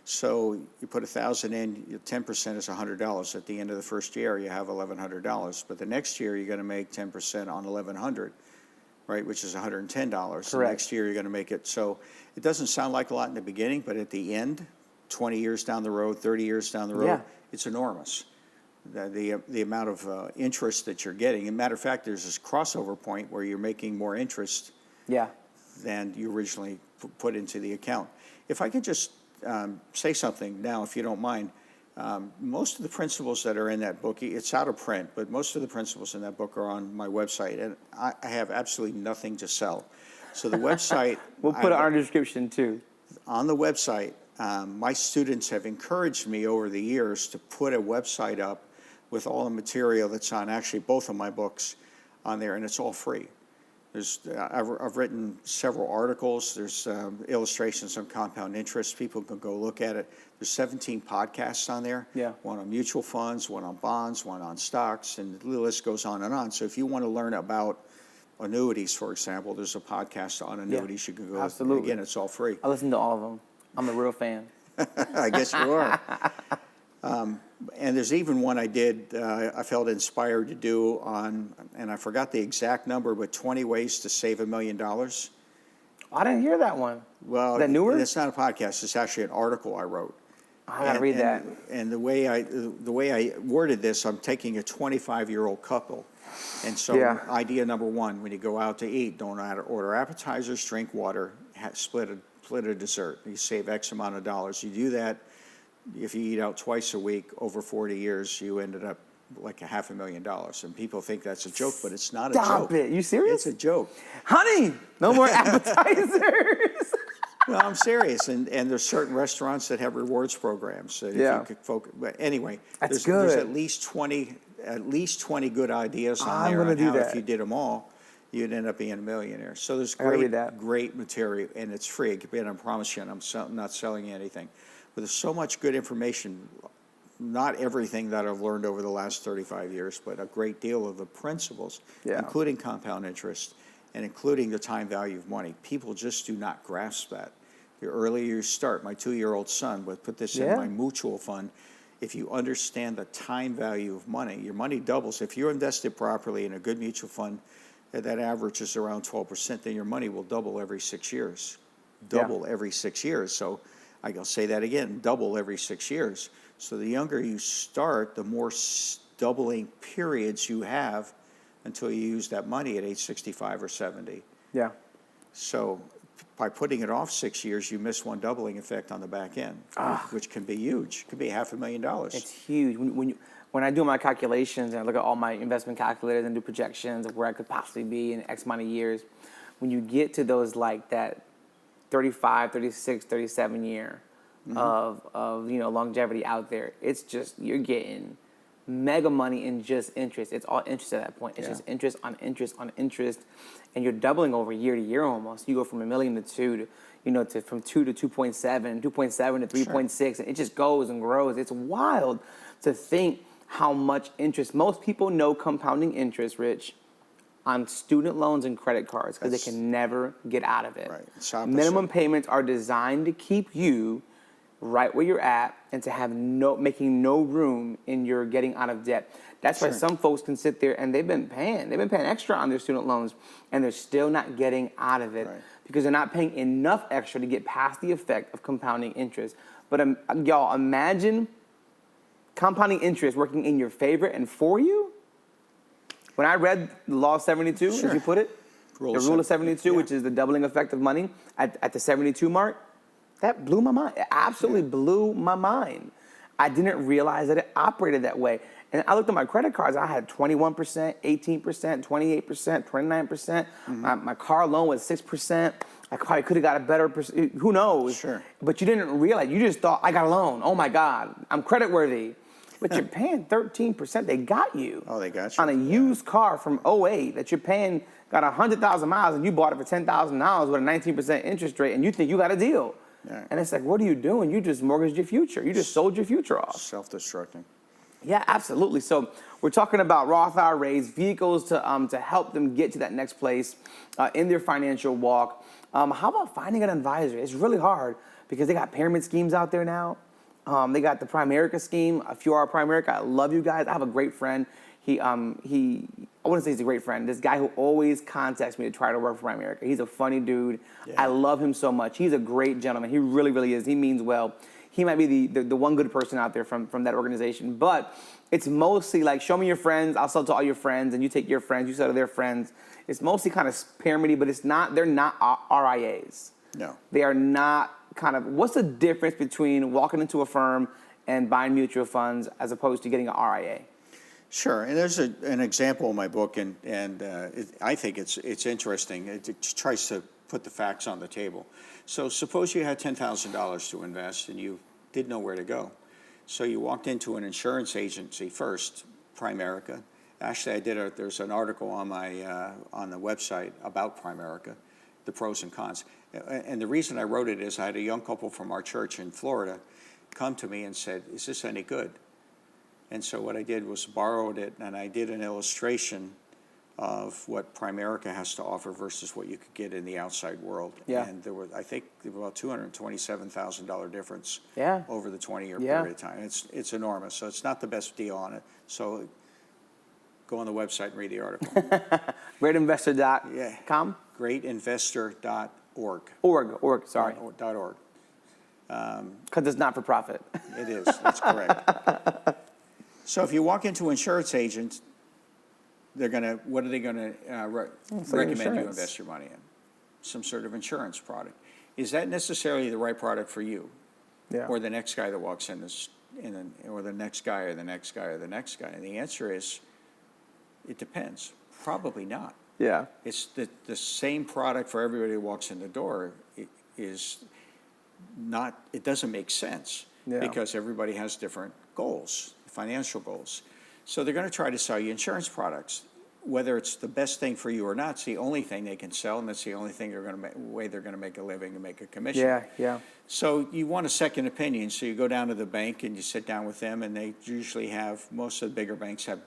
So you put $1,000 in, 10% is $100. At the end of the first year, you have $1,100. But the next year, you're going to make 10% on $1,100, right? Which is $110. Correct. The next year, you're going to make it. So it doesn't sound like a lot in the beginning, but at the end, 20 years down the road, 30 years down the road, it's enormous. The amount of interest that you're getting. As a matter of fact, there's this crossover point where you're making more interest than you originally put into the account. If I could just say something now, if you don't mind. Most of the principles that are in that book, it's out of print, but most of the principles in that book are on my website, and I have absolutely nothing to sell. So the website... We'll put it on our description, too. On the website, my students have encouraged me over the years to put a website up with all the material that's on actually both of my books on there, and it's all free. I've written several articles. There's illustrations on compound interest. People can go look at it. There's 17 podcasts on there. One on mutual funds, one on bonds, one on stocks, and the list goes on and on. So if you want to learn about annuities, for example, there's a podcast on annuities. You can go. Absolutely. Again, it's all free. I listen to all of them. I'm a real fan. I guess you are. And there's even one I did, I felt inspired to do on, and I forgot the exact number, but 20 ways to save $1 million. I didn't hear that one. Well, that newer? It's not a podcast. It's actually an article I wrote. I gotta read that. And the way I worded this, I'm taking a 25-year-old couple. And so idea number 1, when you go out to eat, don't order appetizers, drink water, split a dessert. You save X amount of dollars. You do that. If you eat out twice a week over 40 years, you ended up like $500,000. And people think that's a joke, but it's not a joke. Stop it. You serious? It's a joke. Honey, no more appetizers. Well, I'm serious. And there's certain restaurants that have rewards programs. If you could focus. But anyway, there's at least 20 good ideas on there on how if you did them all, you'd end up being a millionaire. So there's great material, and it's free. And I promise you, I'm not selling you anything. But there's so much good information, not everything that I've learned over the last 35 years, but a great deal of the principles, including compound interest and including the time value of money. People just do not grasp that. The earlier you start, my 2-year-old son would put this in my mutual fund. If you understand the time value of money, your money doubles. If you're invested properly in a good mutual fund, that averages around 12%, then your money will double every 6 years. Double every 6 years. So I'll say that again, double every 6 years. So the younger you start, the more doubling periods you have until you use that money at age 65 or 70. Yeah. So by putting it off 6 years, you miss one doubling effect on the back end, which can be huge. It could be $500,000. It's huge. When I do my calculations and I look at all my investment calculators and do projections of where I could possibly be in X amount of years, when you get to those like that 35, 36, 37 year of longevity out there, it's just, you're getting mega money in just interest. It's all interest at that point. It's just interest on interest on interest, and you're doubling over year to year almost. You go from $1 million to 2 to from 2 to 2.7, 2.7 to 3.6, and it just goes and grows. It's wild to think how much interest. Most people know compounding interest, Rich, on student loans and credit cards because they can never get out of it. Right. Minimum payments are designed to keep you right where you're at and to have making no room in your getting out of debt. That's why some folks can sit there and they've been paying extra on their student loans and they're still not getting out of it because they're not paying enough extra to get past the effect of compounding interest. But y'all, imagine compounding interest working in your favor and for you. When I read the Law of 72, as you put it, the Rule of 72, which is the doubling effect of money at the 72 mark, that blew my mind. It absolutely blew my mind. I didn't realize that it operated that way. And I looked at my credit cards. I had 21%, 18%, 28%, 29%. My car loan was 6%. I probably could have got a better percent. Who knows? Sure. But you didn't realize. You just thought, I got a loan. Oh, my God. I'm credit worthy. But you're paying 13%. They got you. Oh, they got you. On a used car from 2008 that you're paying, got 100,000 miles, and you bought it for $10,000 with a 19% interest rate, and you think you got a deal. Yeah. And it's like, what are you doing? You just mortgaged your future. You just sold your future off. Self-destructing. Yeah, absolutely. So we're talking about Roth IRAs, vehicles to help them get to that next place in their financial walk. How about finding an advisor? It's really hard because they got pyramid schemes out there now. They got the Primerica scheme. If you are a Primerica, I love you guys. I have a great friend. I wouldn't say he's a great friend. This guy who always contacts me to try to work for Primerica. He's a funny dude. Yeah. I love him so much. He's a great gentleman. He really, really is. He means well. He might be the one good person out there from that organization. But it's mostly like, show me your friends. I'll sell to all your friends. And you take your friends. You sell to their friends. It's mostly kind of pyramid-y, but they're not RIAs. No. They are not kind of, what's the difference between walking into a firm and buying mutual funds as opposed to getting an RIA? Sure, and there's an example in my book, and I think it's interesting. It tries to put the facts on the table. So suppose you had $10,000 to invest and you didn't know where to go. So you walked into an insurance agency first, Primerica. Actually, there's an article on the website about Primerica, the pros and cons. And the reason I wrote it is I had a young couple from our church in Florida come to me and said, "Is this any good?" And so what I did was borrowed it, and I did an illustration of what Primerica has to offer versus what you could get in the outside world. Yeah. And there was, I think, about $227,000 difference over the 20-year period of time. It's enormous, so it's not the best deal on it. So go on the website and read the article. Greatinvestor.com? Greatinvestor.org. Org, sorry. .org. Because it's not for profit. It is, that's correct. So if you walk into an insurance agent, what are they going to recommend you invest your money in? Some sort of insurance product. Is that necessarily the right product for you? Yeah. Or the next guy that walks in, or the next guy, or the next guy, or the next guy? And the answer is, it depends. Probably not. Yeah. It's the same product for everybody who walks in the door. It doesn't make sense because everybody has different goals, financial goals. So they're going to try to sell you insurance products. Whether it's the best thing for you or not, it's the only thing they can sell, and that's the only thing way they're going to make a living and make a commission. Yeah, yeah. So you want a second opinion. So you go down to the bank and you sit down with them, and they usually most of the bigger banks have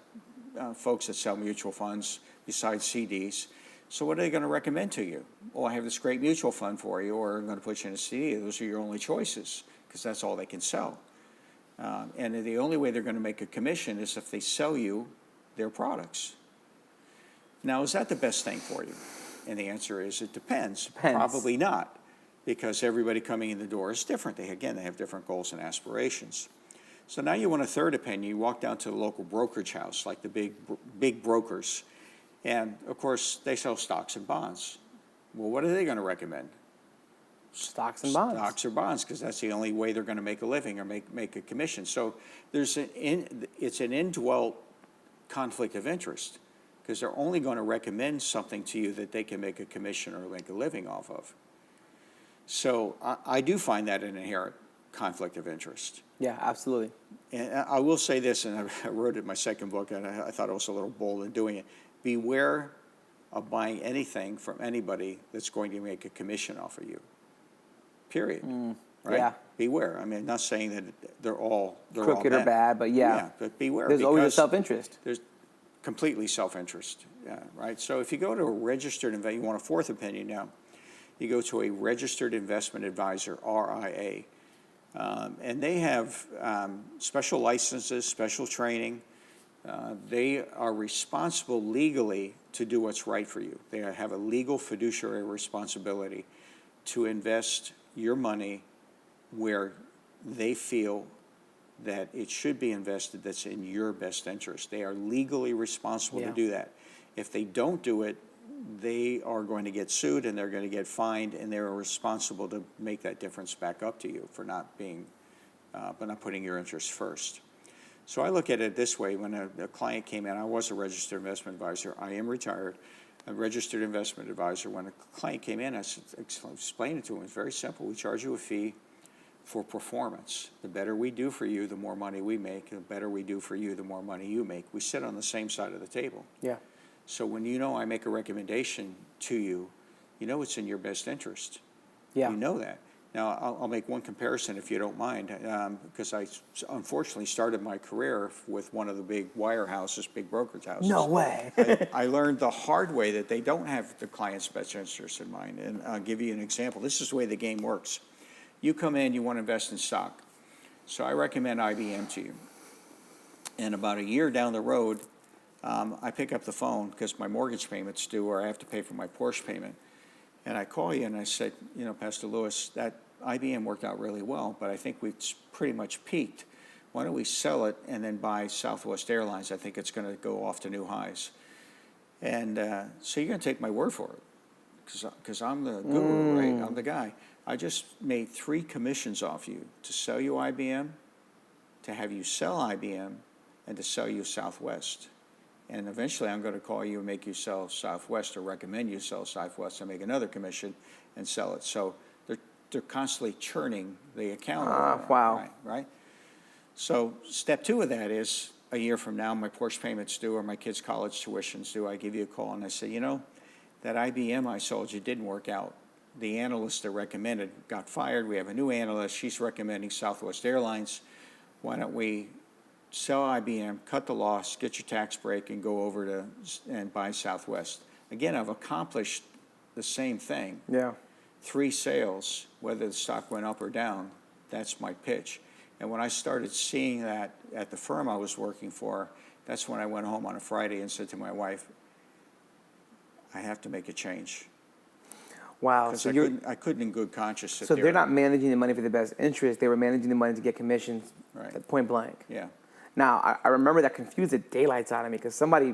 folks that sell mutual funds besides CDs. So what are they going to recommend to you? Oh, I have this great mutual fund for you, or I'm going to put you in a CD. Those are your only choices, because that's all they can sell. And the only way they're going to make a commission is if they sell you their products. Now, is that the best thing for you? And the answer is it depends. Probably not, because everybody coming in the door is different. They have different goals and aspirations. So now you want a third opinion. You walk down to the local brokerage house, like the big brokers. And, of course, they sell stocks and bonds. Well, what are they going to recommend? Stocks and bonds. Stocks or bonds, because that's the only way they're going to make a living or make a commission. So it's an indwelt conflict of interest, because they're only going to recommend something to you that they can make a commission or make a living off of. So I do find that an inherent conflict of interest. Yeah, absolutely. And I will say this, and I wrote it in my second book, and I thought it was a little bold in doing it. Beware of buying anything from anybody that's going to make a commission off of you. Period. Right? Yeah. Beware. I mean, I'm not saying that they're all crooked or bad, but yeah, but beware. There's always a self-interest. There's completely self-interest, right? So if you go to a registered you want a fourth opinion now, you go to a registered investment advisor, RIA, and they have special licenses, special training. They are responsible legally to do what's right for you. They have a legal fiduciary responsibility to invest your money where they feel that it should be invested that's in your best interest. They are legally responsible to do that. If they don't do it, they are going to get sued and they're going to get fined, and they're responsible to make that difference back up to you for not putting your interests first. So I look at it this way. When a client came in, I was a registered investment advisor. I am retired, a registered investment advisor. When a client came in, I explained it to him. It's very simple. We charge you a fee for performance. The better we do for you, the more money we make. The better we do for you, the more money you make. We sit on the same side of the table. Yeah. So when I make a recommendation to you, you know it's in your best interest. Yeah. You know that. Now, I'll make one comparison, if you don't mind, because I unfortunately started my career with one of the big wirehouses, big brokerage houses. No way. I learned the hard way that they don't have the client's best interest in mind. And I'll give you an example. This is the way the game works. You come in, you want to invest in stock. So I recommend IBM to you. And about a year down the road, I pick up the phone because my mortgage payment's due, or I have to pay for my Porsche payment. And I call you and I said, Pastor Luis, that IBM worked out really well, but I think we've pretty much peaked. Why don't we sell it and then buy Southwest Airlines? I think it's going to go off to new highs. And so you're going to take my word for it, because I'm the guru, right? I'm the guy. I just made 3 commissions off you: to sell you IBM, to have you sell IBM, and to sell you Southwest. And eventually I'm going to call you and make you sell Southwest, or recommend you sell Southwest, and make another commission and sell it. So they're constantly churning the account. Wow. Right? So step 2 of that is, a year from now, my Porsche payment's due, or my kids' college tuition's due. I give you a call and I say, that IBM I sold you didn't work out. The analyst that recommended got fired. We have a new analyst. She's recommending Southwest Airlines. Why don't we sell IBM, cut the loss, get your tax break, and go over and buy Southwest? Again, I've accomplished the same thing. Yeah. 3 sales, whether the stock went up or down, that's my pitch. And when I started seeing that at the firm I was working for, that's when I went home on a Friday and said to my wife, I have to make a change. Wow. So I couldn't in good conscience sit so there. They're not managing the money for the best interest. They were managing the money to get commissions, right, point blank. Yeah. Now, I remember that confused the daylights out of me, because somebody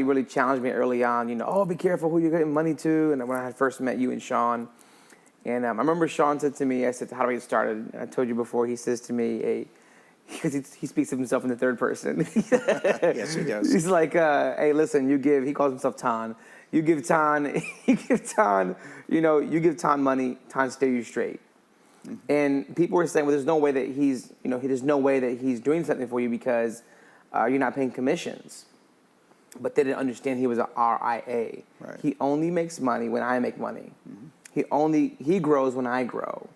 really challenged me early on, be careful who you're getting money to. And when I had first met you and Sean, and I remember Sean said to me, I said, how do I get started? And I told you before, he says to me, because he speaks of himself in the third person. Yes, he does. He's like, hey, listen, he calls himself Tan. You give Tan money, Tan steer you straight. Mm-hmm. And people were saying, well, there's no way that he's doing something for you because you're not paying commissions. But they didn't understand he was a RIA. Right. He only makes money when I make money. Mm-hmm. He grows when I grow.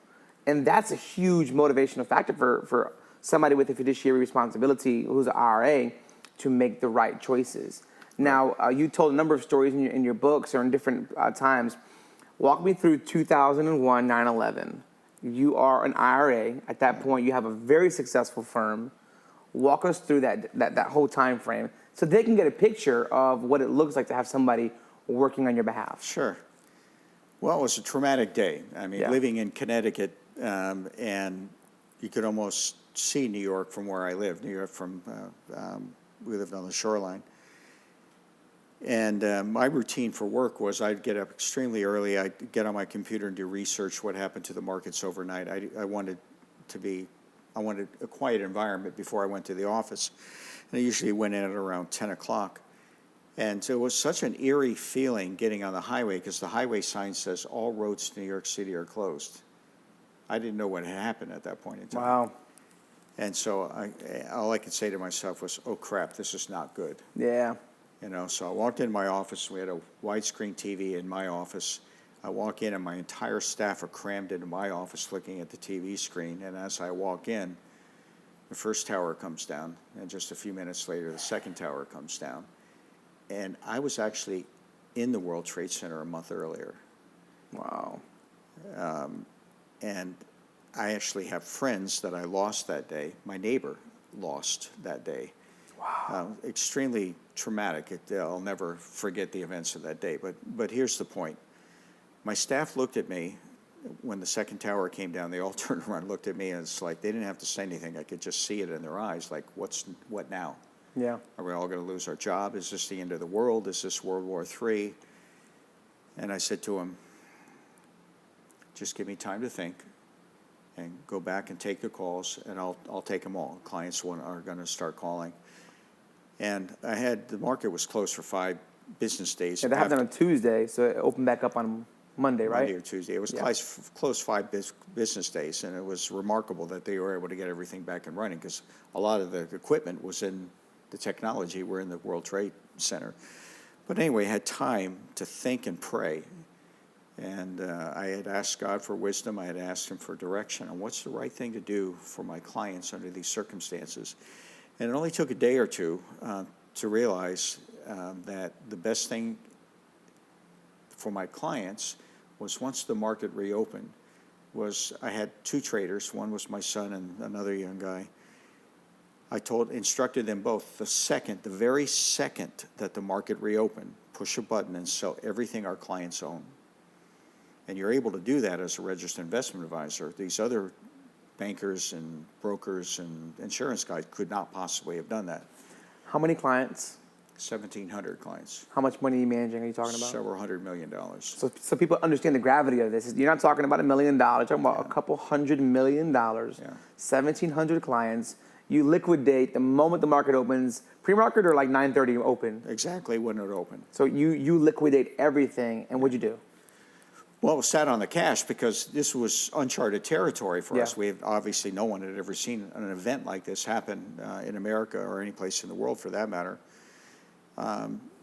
And that's a huge motivational factor for somebody with a fiduciary responsibility who's an RIA to make the right choices. Now, you told a number of stories in your books or in different times. Walk me through 2001, 9/11. You are an IRA. At that point, you have a very successful firm. Walk us through that whole time frame so they can get a picture of what it looks like to have somebody working on your behalf. Sure. Well, it was a traumatic day. I mean, living in Connecticut, and you could almost see New York from where I lived. New York we lived on the shoreline. And my routine for work was I'd get up extremely early. I'd get on my computer and do research what happened to the markets overnight. I wanted a quiet environment before I went to the office. And I usually went in at around 10 o'clock. And so it was such an eerie feeling getting on the highway because the highway sign says all roads to New York City are closed. I didn't know what had happened at that point in time. Wow. And so all I could say to myself was, oh, crap, this is not good. Yeah. You know, so I walked in my office. We had a widescreen TV in my office. I walk in, and my entire staff are crammed into my office looking at the TV screen. And as I walk in, the first tower comes down, and just a few minutes later, the second tower comes down. And I was actually in the World Trade Center a month earlier. Wow. And I actually have friends that I lost that day. My neighbor lost that day. Wow. Extremely traumatic. I'll never forget the events of that day. But here's the point. My staff looked at me when the second tower came down. They all turned around and looked at me, and it's like they didn't have to say anything. I could just see it in their eyes, like, what now? Yeah. Are we all going to lose our job? Is this the end of the world? Is this World War III? And I said to him, just give me time to think and go back and take the calls, and I'll take them all. Clients are going to start calling. And the market was closed for 5 business days. Yeah, that happened on Tuesday, so it opened back up on Monday, right? Monday or Tuesday. It was closed 5 business days, and it was remarkable that they were able to get everything back and running because a lot of the equipment was in the technology. We're in the World Trade Center. But anyway, I had time to think and pray. And I had asked God for wisdom. I had asked him for direction on what's the right thing to do for my clients under these circumstances. And it only took a day or two to realize that the best thing for my clients was once the market reopened was I had 2 traders. One was my son and another young guy. I instructed them both the very second that the market reopened, push a button and sell everything our clients own. And you're able to do that as a registered investment advisor. These other bankers and brokers and insurance guys could not possibly have done that. How many clients? 1,700 clients. How much money are you managing? Are you talking about? Several $100 million. So people understand the gravity of this. You're not talking about $1 million. You're talking about a couple $100 million. 1,700 clients. You liquidate the moment the market opens. Pre-market or like 9:30 open? Exactly when it opened. So you liquidate everything, and what'd you do? Well, it sat on the cash because this was uncharted territory for us. Obviously, no one had ever seen an event like this happen in America or any place in the world for that matter.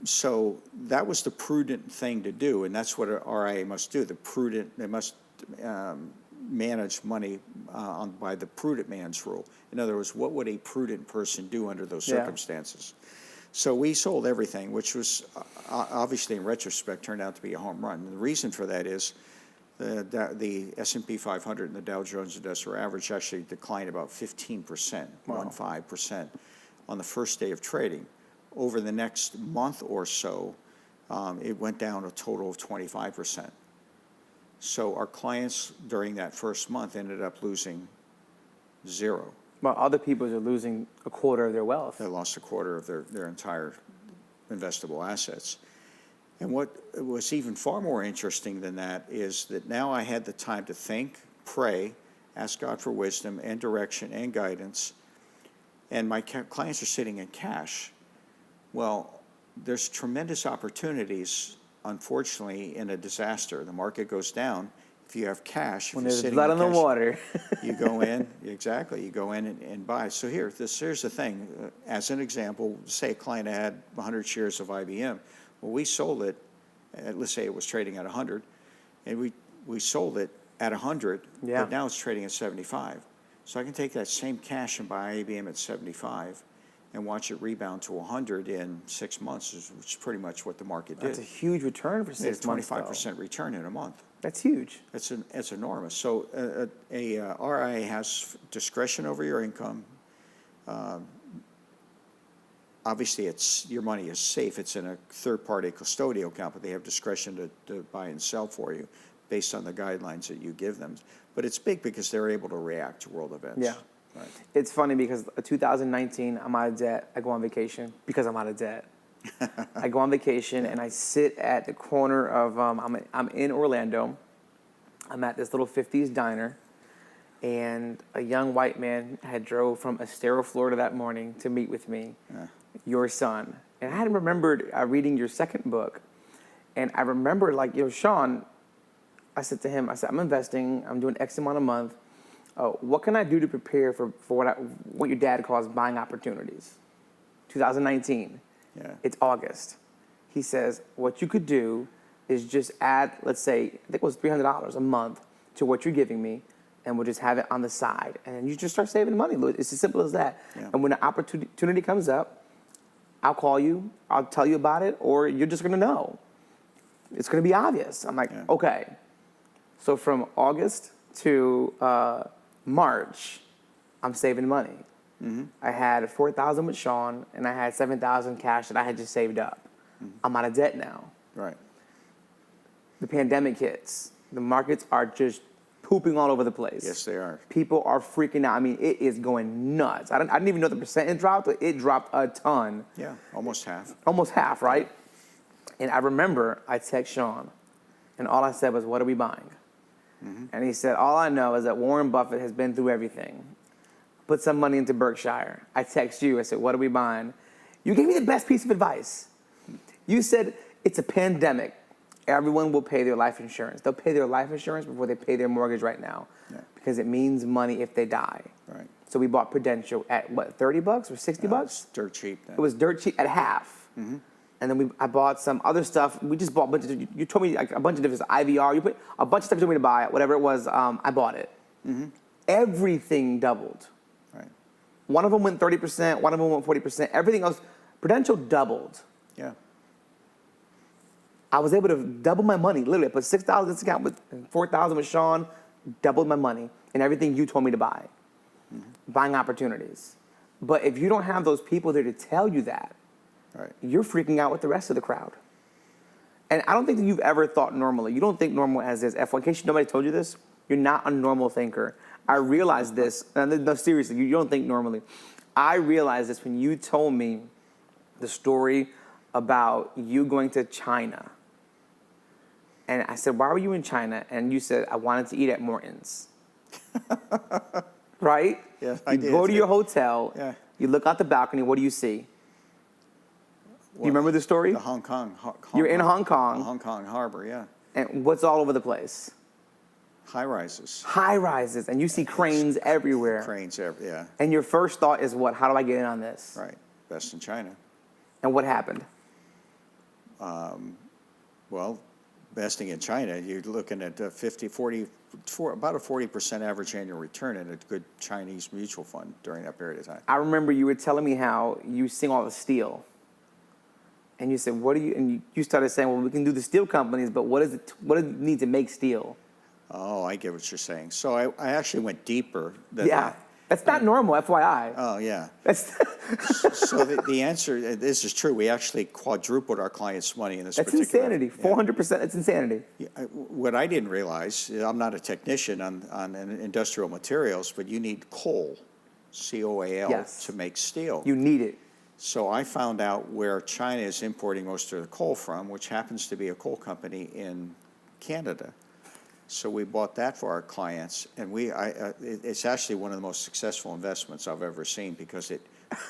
So that was the prudent thing to do, and that's what an RIA must do. They must manage money by the prudent man's rule. In other words, what would a prudent person do under those circumstances? So we sold everything, which was obviously in retrospect turned out to be a home run. And the reason for that is the S&P 500 and the Dow Jones Industrial Average actually declined about 15%, 15% on the first day of trading. Over the next month or so, it went down a total of 25%. So our clients during that first month ended up losing 0. Well, other people are losing a quarter of their wealth. They lost a quarter of their entire investable assets. And what was even far more interesting than that is that now I had the time to think, pray, ask God for wisdom and direction and guidance, and my clients are sitting in cash. Well, there's tremendous opportunities, unfortunately, in a disaster. The market goes down. If you have cash, when there's blood on the water, you go in, you go in and buy. So here's the thing. As an example, say a client had 100 shares of IBM. Well, we sold it, let's say it was trading at 100, and we sold it at 100, yeah. But now it's trading at 75. So I can take that same cash and buy IBM at 75 and watch it rebound to 100 in 6 months, which is pretty much what the market did. That's a huge return for 6 months. 25% return in a month. That's huge. It's enormous. So a RIA has discretion over your income. Obviously, your money is safe. It's in a third-party custodial account, but they have discretion to buy and sell for you based on the guidelines that you give them. But it's big because they're able to react to world events. Yeah. Right. It's funny because 2019, I'm out of debt. I go on vacation because I'm out of debt. I go on vacation and I sit at the corner of, I'm in Orlando. I'm at this little 50s diner. And a young white man had drove from Estero, Florida that morning to meet with me, your son. And I had remembered reading your second book. And I remember, like, Sean, I said to him, I'm investing, I'm doing X amount a month. What can I do to prepare for what your dad calls buying opportunities? 2019. Yeah. It's August. He says, what you could do is just add, let's say, I think it was $300 a month to what you're giving me, and we'll just have it on the side. And then you just start saving money. It's as simple as that. Yeah. And when the opportunity comes up, I'll call you, I'll tell you about it, or you're just gonna know. It's gonna be obvious. I'm like, okay. So from August to March, I'm saving money. Mm-hmm. I had $4,000 with Sean, and I had $7,000 cash that I had just saved up. Mm-hmm. I'm out of debt now. Right. The pandemic hits. The markets are just pooping all over the place. Yes, they are. People are freaking out. I mean, it is going nuts. I didn't even know the percentage dropped, but it dropped a ton. Yeah, almost half. Almost half, right? And I remember I text Sean, and all I said was, what are we buying? Mm-hmm. And he said, all I know is that Warren Buffett has been through everything. Put some money into Berkshire. I text you. I said, what are we buying? You gave me the best piece of advice. You said, it's a pandemic. Everyone will pay their life insurance. They'll pay their life insurance before they pay their mortgage right now, because it means money if they die. Right. So we bought Prudential at what, $30 or $60? It's dirt cheap then. It was dirt cheap at half. Mm-hmm. And then I bought some other stuff. We just bought a bunch of, you told me like a bunch of different IVR. You put a bunch of stuff you told me to buy, whatever it was, I bought it. Mm-hmm. Everything doubled. Right. One of them went 30%, one of them went 40%. Everything else, Prudential doubled. Yeah. I was able to double my money. Literally, I put $6,000 in this account with $4,000 with Sean, doubled my money, and everything you told me to buy. Mm-hmm. Buying opportunities. But if you don't have those people there to tell you that, you're freaking out with the rest of the crowd. And I don't think that you've ever thought normally. You don't think normal as this. In case nobody told you this, you're not a normal thinker. I realized this. No, seriously, you don't think normally. I realized this when you told me the story about you going to China. And I said, why were you in China? And you said, I wanted to eat at Morton's. Right? Yeah, I did. You go to your hotel. Yeah. You look out the balcony. What do you see? Do you remember the story? The Hong Kong. You're in Hong Kong. Hong Kong Harbor, yeah. And what's all over the place? High rises. High rises. And you see cranes everywhere. Cranes yeah. And your first thought is what? How do I get in on this? Right. Best in China. And what happened? Well, investing in China, you're looking at about a 40% average annual return in a good Chinese mutual fund during that period of time. I remember you were telling me how you sing all the steel. And you said, and you started saying, well, we can do the steel companies, but what does it need to make steel? Oh, I get what you're saying. So I actually went deeper than that. That's not normal, FYI. Oh, yeah. So the answer, this is true. We actually quadrupled our clients' money in this particular. That's insanity. 400%, it's insanity. What I didn't realize, I'm not a technician on industrial materials, but you need coal, COAL, to make steel. You need it. So I found out where China is importing most of the coal from, which happens to be a coal company in Canada. So we bought that for our clients, and it's actually one of the most successful investments I've ever seen because it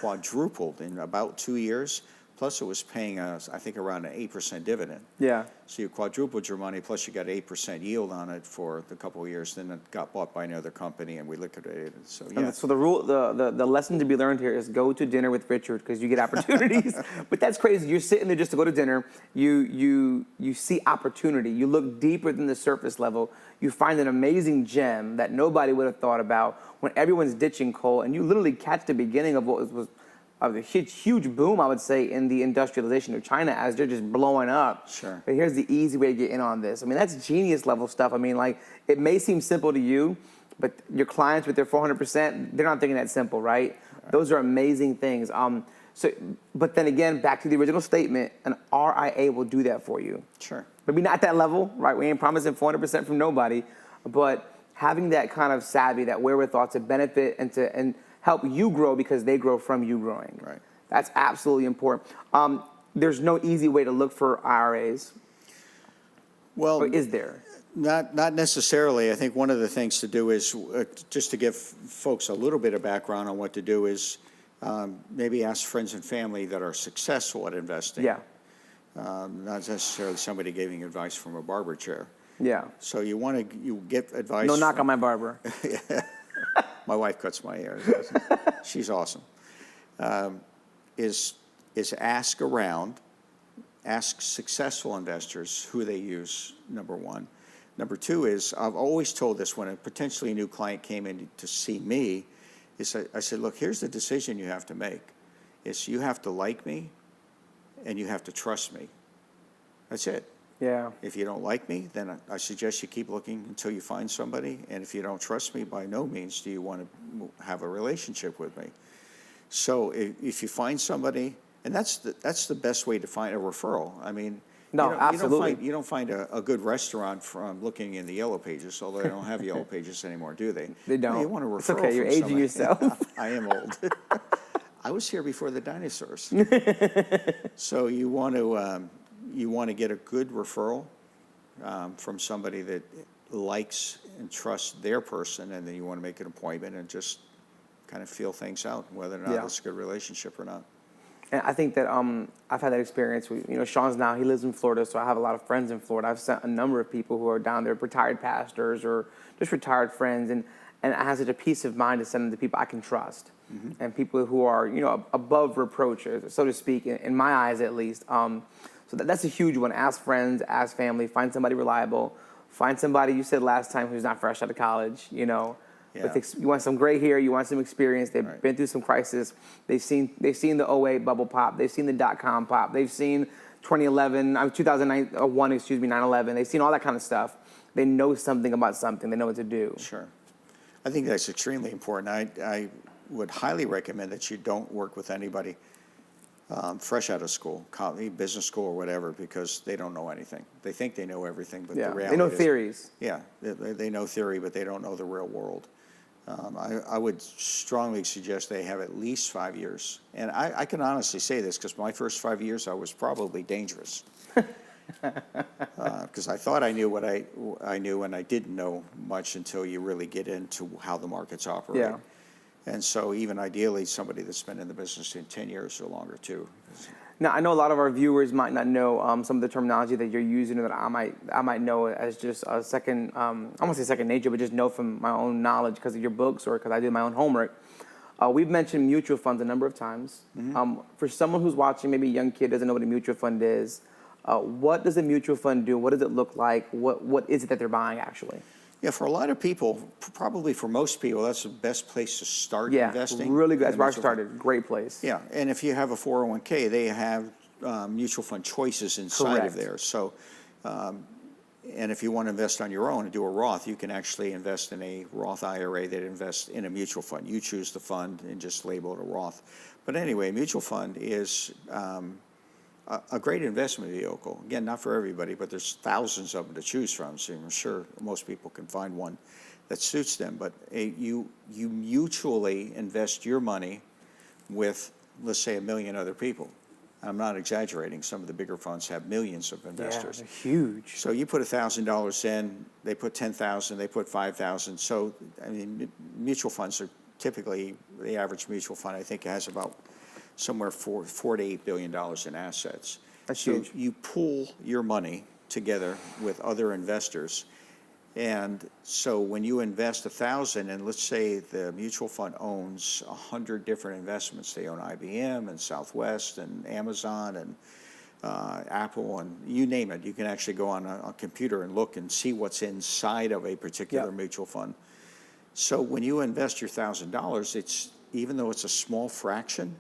quadrupled in about 2 years. Plus, it was paying us, I think, around an 8% dividend. Yeah. So you quadrupled your money, plus you got 8% yield on it for a couple of years. Then it got bought by another company, and we liquidated it. So yeah. So the lesson to be learned here is go to dinner with Richard because you get opportunities. But that's crazy. You're sitting there just to go to dinner. You see opportunity. You look deeper than the surface level. You find an amazing gem that nobody would have thought about when everyone's ditching coal, and you literally catch the beginning of what was of the huge boom, I would say, in the industrialization of China as they're just blowing up. Sure. But here's the easy way to get in on this. I mean, that's genius level stuff. I mean, like, it may seem simple to you, but your clients with their 400%, they're not thinking that simple, right? Those are amazing things. But then again, back to the original statement, an RIA will do that for you. Sure. Maybe not at that level, right? We ain't promising 400% from nobody, but having that kind of savvy, that wherewithal to benefit and help you grow because they grow from you growing. Right. That's absolutely important. There's no easy way to look for IRAs. Well, or is there? Not necessarily. I think one of the things to do is, just to give folks a little bit of background on what to do, is maybe ask friends and family that are successful at investing. Yeah. Not necessarily somebody giving advice from a barber chair. Yeah. So you get advice. No knock on my barber. My wife cuts my hair. She's awesome. Is ask around, ask successful investors who they use, number one. Number two is, I've always told this when a potentially new client came in to see me, I said, look, here's the decision you have to make. Is you have to like me and you have to trust me. That's it. Yeah. If you don't like me, then I suggest you keep looking until you find somebody. And if you don't trust me, by no means do you want to have a relationship with me. So if you find somebody, and that's the best way to find a referral. I mean, no, absolutely. You don't find a good restaurant from looking in the Yellow Pages, although they don't have Yellow Pages anymore, do they? They don't. No, you want a referral. It's okay. You're aging somebody. yourself. I am old. I was here before the dinosaurs. So you want to get a good referral from somebody that likes and trusts their person, and then you want to make an appointment and just kind of feel things out, whether or not it's a good relationship or not. And I think that I've had that experience. Sean's now, he lives in Florida, so I have a lot of friends in Florida. I've sent a number of people who are down there, retired pastors or just retired friends, and I have such a peace of mind to send them to people I can trust, and people who are, above reproach, so to speak, in my eyes at least. So that's a huge one. Ask friends, ask family, find somebody reliable, find somebody, you said last time, who's not fresh out of college, Yeah. You want some gray hair, you want some experience. They've been through some crisis. They've seen the 08 bubble pop. They've seen the .com pop. They've seen 9/11. They've seen all that kind of stuff. They know something about something. They know what to do. Sure. I think that's extremely important. I would highly recommend that you don't work with anybody fresh out of school, college, business school or whatever, because they don't know anything. They think they know everything, but the reality they know is, theories. Yeah, they know theory, but they don't know the real world. I would strongly suggest they have at least 5 years. And I can honestly say this because my first 5 years I was probably dangerous. Because I thought I knew what I knew, and I didn't know much until you really get into how the markets operate. Yeah. And so even ideally, somebody that's been in the business in 10 years or longer too. Now, I know a lot of our viewers might not know some of the terminology that you're using, or that I might know as just a second, I won't say second nature, but just know from my own knowledge because of your books or because I do my own homework. We've mentioned mutual funds a number of times. For someone who's watching, maybe a young kid doesn't know what a mutual fund is, what does a mutual fund do? What does it look like? What is it that they're buying actually? Yeah, for a lot of people, probably for most people, that's the best place to start investing. Yeah, really good. That's where I started. Great place. Yeah, and if you have a 401k, they have mutual fund choices inside of there. So, and if you want to invest on your own and do a Roth, you can actually invest in a Roth IRA that invests in a mutual fund. You choose the fund and just label it a Roth. But anyway, a mutual fund is a great investment vehicle. Again, not for everybody, but there's thousands of them to choose from, so I'm sure most people can find one that suits them. But you mutually invest your money with, let's say, 1 million other people. I'm not exaggerating. Some of the bigger funds have millions of investors. Yeah, they're huge. So you put $1,000 in, they put $10,000, they put $5,000. So, I mean, mutual funds are typically, the average mutual fund, I think, has about somewhere $4 to $8 billion in assets. That's so huge. You pool your money together with other investors, and so when you invest $1,000, and let's say the mutual fund owns 100 different investments, they own IBM and Southwest and Amazon and Apple and you name it. You can actually go on a computer and look and see what's inside of a particular mutual fund. So when you invest your $1,000, it's, even though it's a small fraction,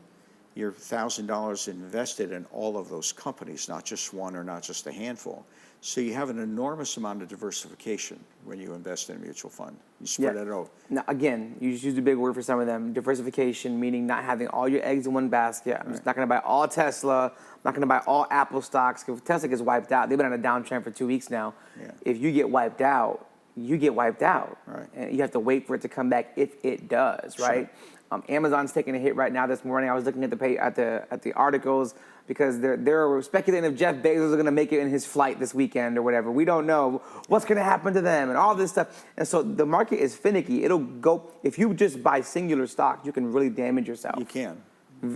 your $1,000 invested in all of those companies, not just one or not just a handful. So you have an enormous amount of diversification when you invest in a mutual fund. You spread it out. Now, again, you just used a big word for some of them. Diversification, meaning not having all your eggs in one basket. I'm just not going to buy all Tesla. I'm not going to buy all Apple stocks. If Tesla gets wiped out, they've been on a downtrend for 2 weeks now. Yeah. If you get wiped out, you get wiped out. Right. And you have to wait for it to come back if it does, right? Sure. Amazon's taking a hit right now. This morning I was looking at the articles because they're speculating if Jeff Bezos is going to make it in his flight this weekend or whatever. We don't know what's going to happen to them and all this stuff. And so the market is finicky. It'll go, if you just buy singular stock, you can really damage yourself. You can.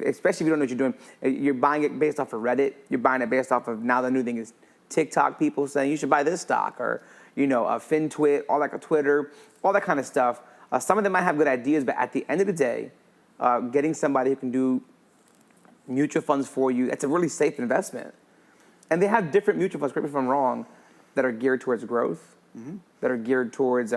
Especially if you don't know what you're doing. You're buying it based off of Reddit. You're buying it based off of, now the new thing is TikTok people saying you should buy this stock, or FinTwit, all like a Twitter, all that kind of stuff. Some of them might have good ideas, but at the end of the day, getting somebody who can do mutual funds for you, that's a really safe investment. And they have different mutual funds, correct me if I'm wrong, that are geared towards growth, that are geared towards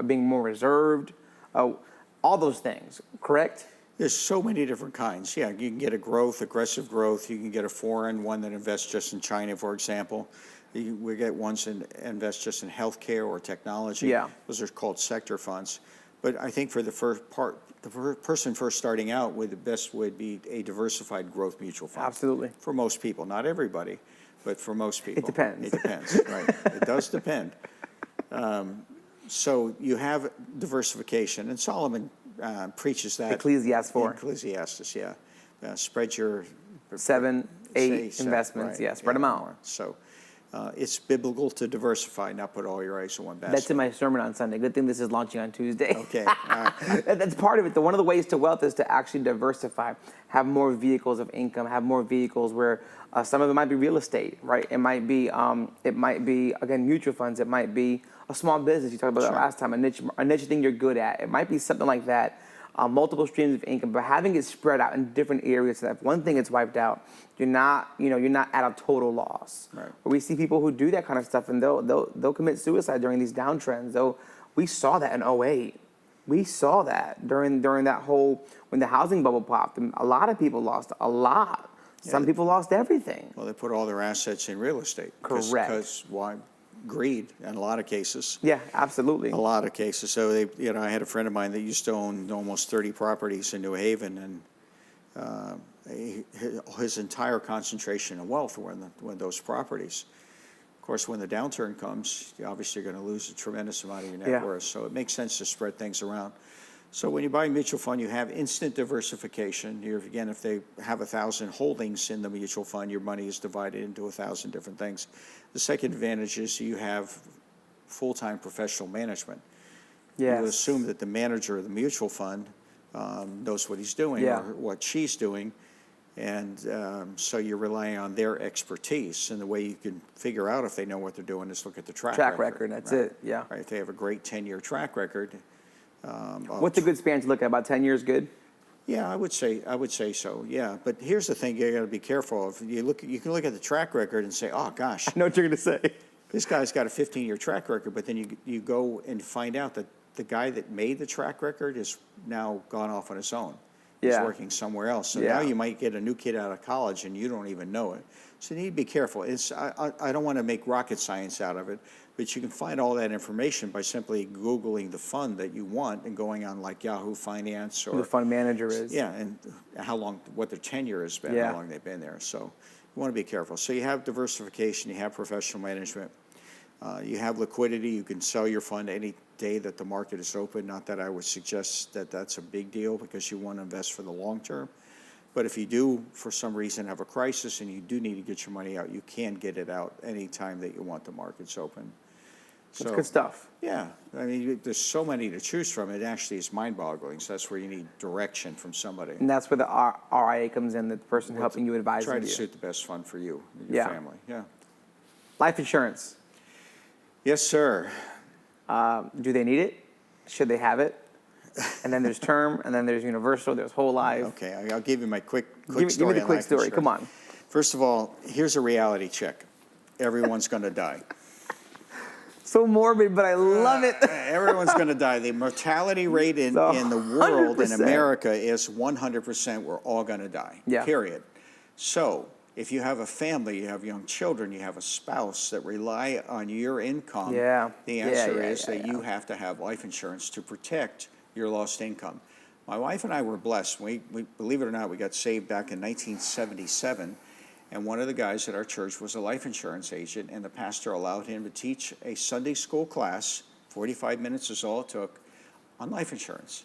being more reserved, all those things, correct? There's so many different kinds. Yeah, you can get aggressive growth. You can get a foreign one that invests just in China, for example. We get ones that invest just in healthcare or technology. Yeah. Those are called sector funds. But I think for the person first starting out, the best would be a diversified growth mutual fund. Absolutely. For most people, not everybody, but for most people. It depends. It depends, right. It does depend. So you have diversification, and Solomon preaches that. Ecclesiastes, yeah. Spread your 7, 8 investments, right. spread them out. So it's biblical to diversify, not put all your eggs in one basket. That's in my sermon on Sunday. Good thing this is launching on Tuesday. Okay. That's part of it. One of the ways to wealth is to actually diversify, have more vehicles of income, have more vehicles where some of it might be real estate, right? It might be again, mutual funds. It might be a small business. You talked about that last time, a niche thing you're good at. It might be something like that. Multiple streams of income, but having it spread out in different areas so that if one thing is wiped out, you're not at a total loss. Right. We see people who do that kind of stuff, and they'll commit suicide during these downtrends. We saw that in 2008. We saw that during that whole, when the housing bubble popped, and a lot of people lost a lot. Some people lost everything. Well, they put all their assets in real estate. Correct. Because why? Greed in a lot of cases. Yeah, absolutely. A lot of cases. So I had a friend of mine that used to own almost 30 properties in New Haven, and his entire concentration of wealth were in those properties. Of course, when the downturn comes, obviously you're going to lose a tremendous amount of your net worth. So it makes sense to spread things around. So when you buy a mutual fund, you have instant diversification. Again, if they have 1,000 holdings in the mutual fund, your money is divided into 1,000 different things. The second advantage is you have full-time professional management. Yes. You assume that the manager of the mutual fund knows what he's doing or what she's doing, and so you're relying on their expertise. And the way you can figure out if they know what they're doing is look at the track record. That's it. Yeah. Right. If they have a great 10-year track record. What's a good span to look at? About 10 years good? Yeah, I would say so. Yeah, but here's the thing: you got to be careful. If you can look at the track record and say, "Oh gosh, I know what you're going to say. This guy's got a 15-year track record," but then you go and find out that the guy that made the track record is now gone off on his own. He's working somewhere else. So now you might get a new kid out of college and you don't even know it. So you need to be careful. I don't want to make rocket science out of it, but you can find all that information by simply Googling the fund that you want and going on like Yahoo Finance or the fund manager is. Yeah, and what their tenure has been, how long they've been there. So you want to be careful. So you have diversification, you have professional management, you have liquidity. You can sell your fund any day that the market is open. Not that I would suggest that that's a big deal because you want to invest for the long term. But if you do, for some reason, have a crisis and you do need to get your money out, you can get it out any time that you want the markets open. That's good stuff. Yeah. I mean, there's so many to choose from. It actually is mind-boggling. So that's where you need direction from somebody. And that's where the RIA comes in, the person helping you advise you. Try to suit the best fund for you and your family. Yeah. Life insurance. Yes, sir. Do they need it? Should they have it? And then there's term, and then there's universal, there's whole life. Okay, I'll give you my quick story. Give me the quick story. Come on. First of all, here's a reality check. Everyone's going to die. So morbid, but I love it. Everyone's going to die. The mortality rate in the world, 100%. in America, is 100%. We're all going to die, period. So if you have a family, you have young children, you have a spouse that rely on your income, the answer is that you have to have life insurance to protect your lost income. My wife and I were blessed. We believe it or not, we got saved back in 1977. And one of the guys at our church was a life insurance agent, and the pastor allowed him to teach a Sunday school class, 45 minutes is all it took, on life insurance.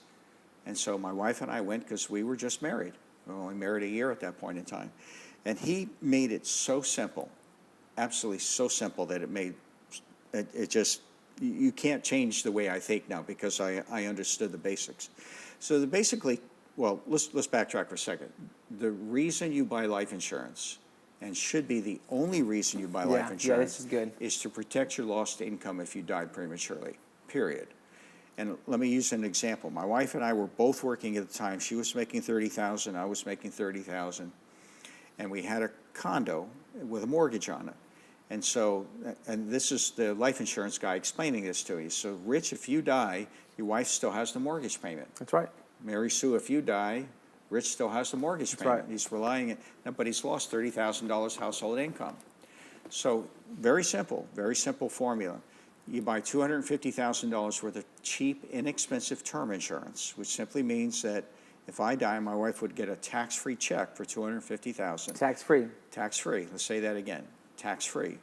And so my wife and I went because we were just married. We were only married a year at that point in time. And he made it so simple, absolutely so simple, that it just, you can't change the way I think now because I understood the basics. So basically, well, let's backtrack for a second. The reason you buy life insurance, and should be the only reason you buy life insurance, this is good, is to protect your lost income if you died prematurely, period. And let me use an example. My wife and I were both working at the time. She was making $30,000, I was making $30,000. And we had a condo with a mortgage on it. And so, and this is the life insurance guy explaining this to you. So, Rich, if you die, your wife still has the mortgage payment. That's right. Mary Sue, if you die, Rich still has the mortgage payment. Right. He's relying on it, but he's lost $30,000 household income. So very simple formula. You buy $250,000 worth of cheap, inexpensive term insurance, which simply means that if I die, my wife would get a tax-free check for $250,000. Tax-free. Tax-free. Let's say that again. Tax-free.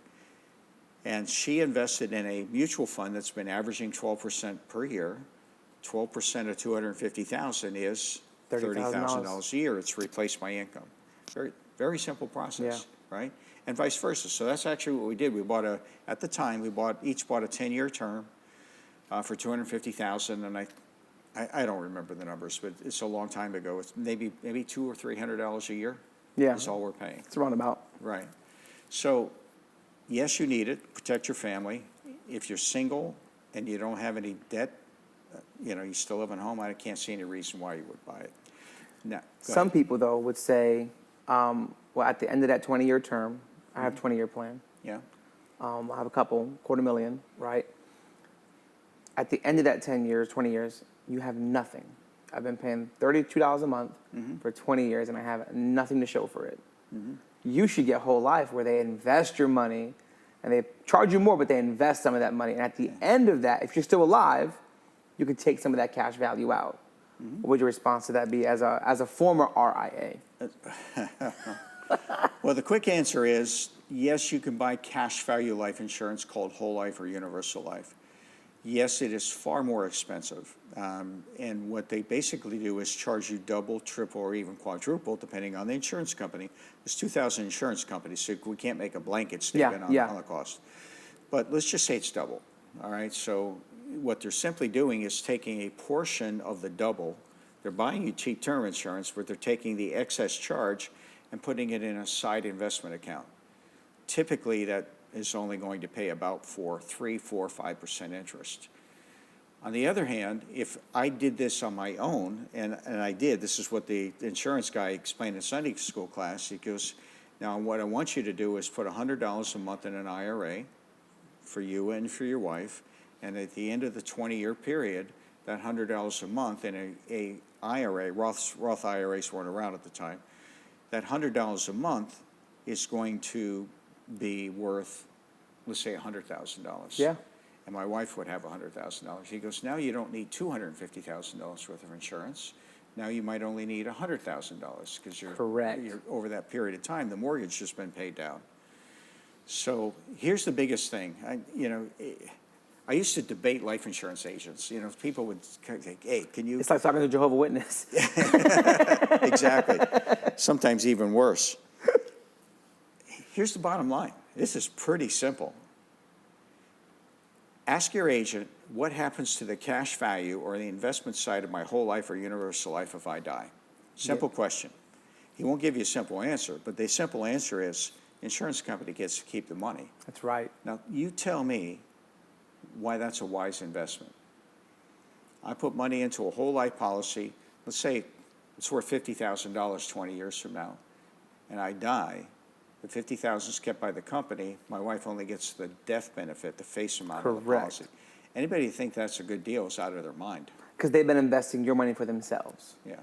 And she invested in a mutual fund that's been averaging 12% per year. 12% of $250,000 is $30,000 a year. It's replaced my income. Very, very simple process, right? And vice versa. So that's actually what we did. We bought at the time, we each bought a 10-year term for $250,000, and I don't remember the numbers, but it's a long time ago. It's maybe $200 or $300 a year. That's all we're paying. It's around about. Right. So yes, you need it. Protect your family. If you're single and you don't have any debt, you still live at home, I can't see any reason why you would buy it. No. Some people, though, would say, well, at the end of that 20-year term, I have a 20-year plan. Yeah. I have a couple, $250,000, right? At the end of that 10 years, 20 years, you have nothing. I've been paying $32 a month for 20 years, and I have nothing to show for it. You should get whole life where they invest your money, and they charge you more, but they invest some of that money. And at the end of that, if you're still alive, you can take some of that cash value out. What would your response to that be as a former RIA? Well, the quick answer is yes, you can buy cash value life insurance called whole life or universal life. Yes, it is far more expensive. And what they basically do is charge you double, triple, or even quadruple, depending on the insurance company. There's 2,000 insurance companies, so we can't make a blanket statement on the cost. But let's just say it's double, all right? So what they're simply doing is taking a portion of the double. They're buying you cheap term insurance, but they're taking the excess charge and putting it in a side investment account. Typically, that is only going to pay about 3-5% interest. On the other hand, if I did this on my own, and I did, this is what the insurance guy explained in Sunday school class. He goes, now what I want you to do is put $100 a month in an IRA for you and for your wife, and at the end of the 20-year period, that $100 a month in a IRA, Roth IRAs weren't around at the time, that $100 a month is going to be worth, let's say, $100,000. Yeah. And my wife would have $100,000. He goes, now you don't need $250,000 worth of insurance. Now you might only need $100,000 because you're over that period of time, the mortgage has been paid down. So here's the biggest thing. I used to debate life insurance agents. People would say, hey, can you... It's like talking to Jehovah's Witness. Exactly. Sometimes even worse. Here's the bottom line. This is pretty simple. Ask your agent, what happens to the cash value or the investment side of my whole life or universal life if I die? Simple question. He won't give you a simple answer, but the simple answer is insurance company gets to keep the money. That's right. Now, you tell me why that's a wise investment. I put money into a whole life policy. Let's say it's worth $50,000 20 years from now, and I die. The $50,000 is kept by the company. My wife only gets the death benefit, the face amount of the Correct. policy. Anybody who think that's a good deal is out of their mind. Because they've been investing your money for themselves. Yeah.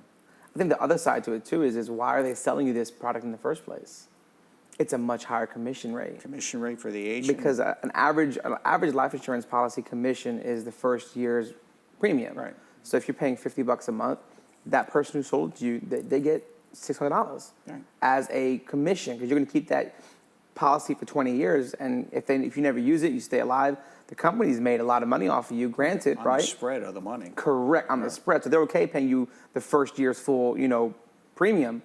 I think the other side to it too is why are they selling you this product in the first place? It's a much higher commission rate. Commission rate for the agent? Because an average life insurance policy commission is the first year's premium. Right. So if you're paying $50 a month, that person who sold it to you, they get $600 Right. as a commission, because you're going to keep that policy for 20 years, and if you never use it, you stay alive. The company's made a lot of money off of you, granted, On right? the spread of the money. Correct, on the spread. So they're okay paying you the first year's full, premium.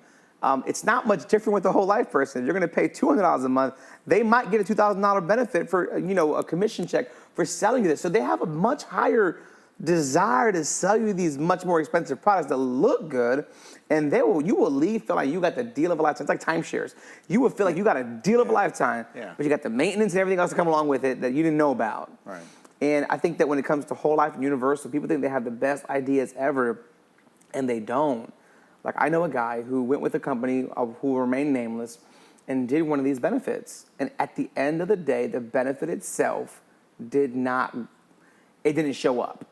It's not much different with the whole life person. You're going to pay $200 a month. They might get a $2,000 benefit for, a commission check for selling you this. So they have a much higher desire to sell you these much more expensive products that look good, and you will leave feeling like you got the deal of a lifetime. It's like timeshares. You will feel like you got a deal of a lifetime, but you got the maintenance and everything else to come along with it that you didn't know about. Right. And I think that when it comes to whole life and universal, people think they have the best ideas ever, and they don't. Like, I know a guy who went with a company who remained nameless and did one of these benefits. And at the end of the day, the benefit itself didn't show up.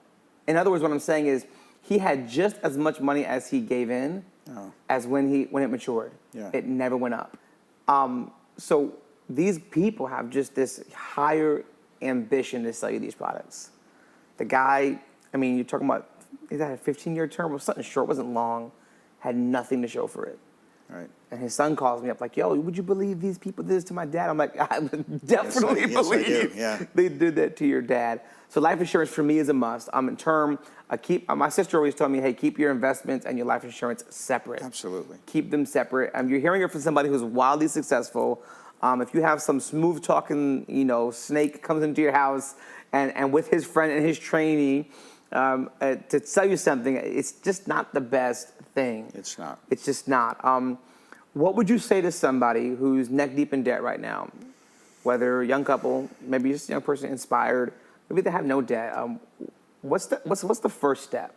In other words, what I'm saying is he had just as much money as he gave in as when it matured. Yeah. It never went up. So these people have just this higher ambition to sell you these products. The guy, you're talking about, he had a 15-year term, it was something short, wasn't long, had nothing to show for it. Right. And his son calls me up like, yo, would you believe these people did this to my dad? I'm like, I would definitely believe I do. Yeah. they did that to your dad. So life insurance for me is a must. My sister always told me, hey, keep your investments and your life insurance separate. Absolutely. Keep them separate. You're hearing it from somebody who's wildly successful. If you have some smooth talking, snake comes into your house and with his friend and his trainee to sell you something, it's just not the best thing. It's not. It's just not. What would you say to somebody who's neck deep in debt right now? Whether a young couple, maybe just a young person inspired, maybe they have no debt. What's the first step?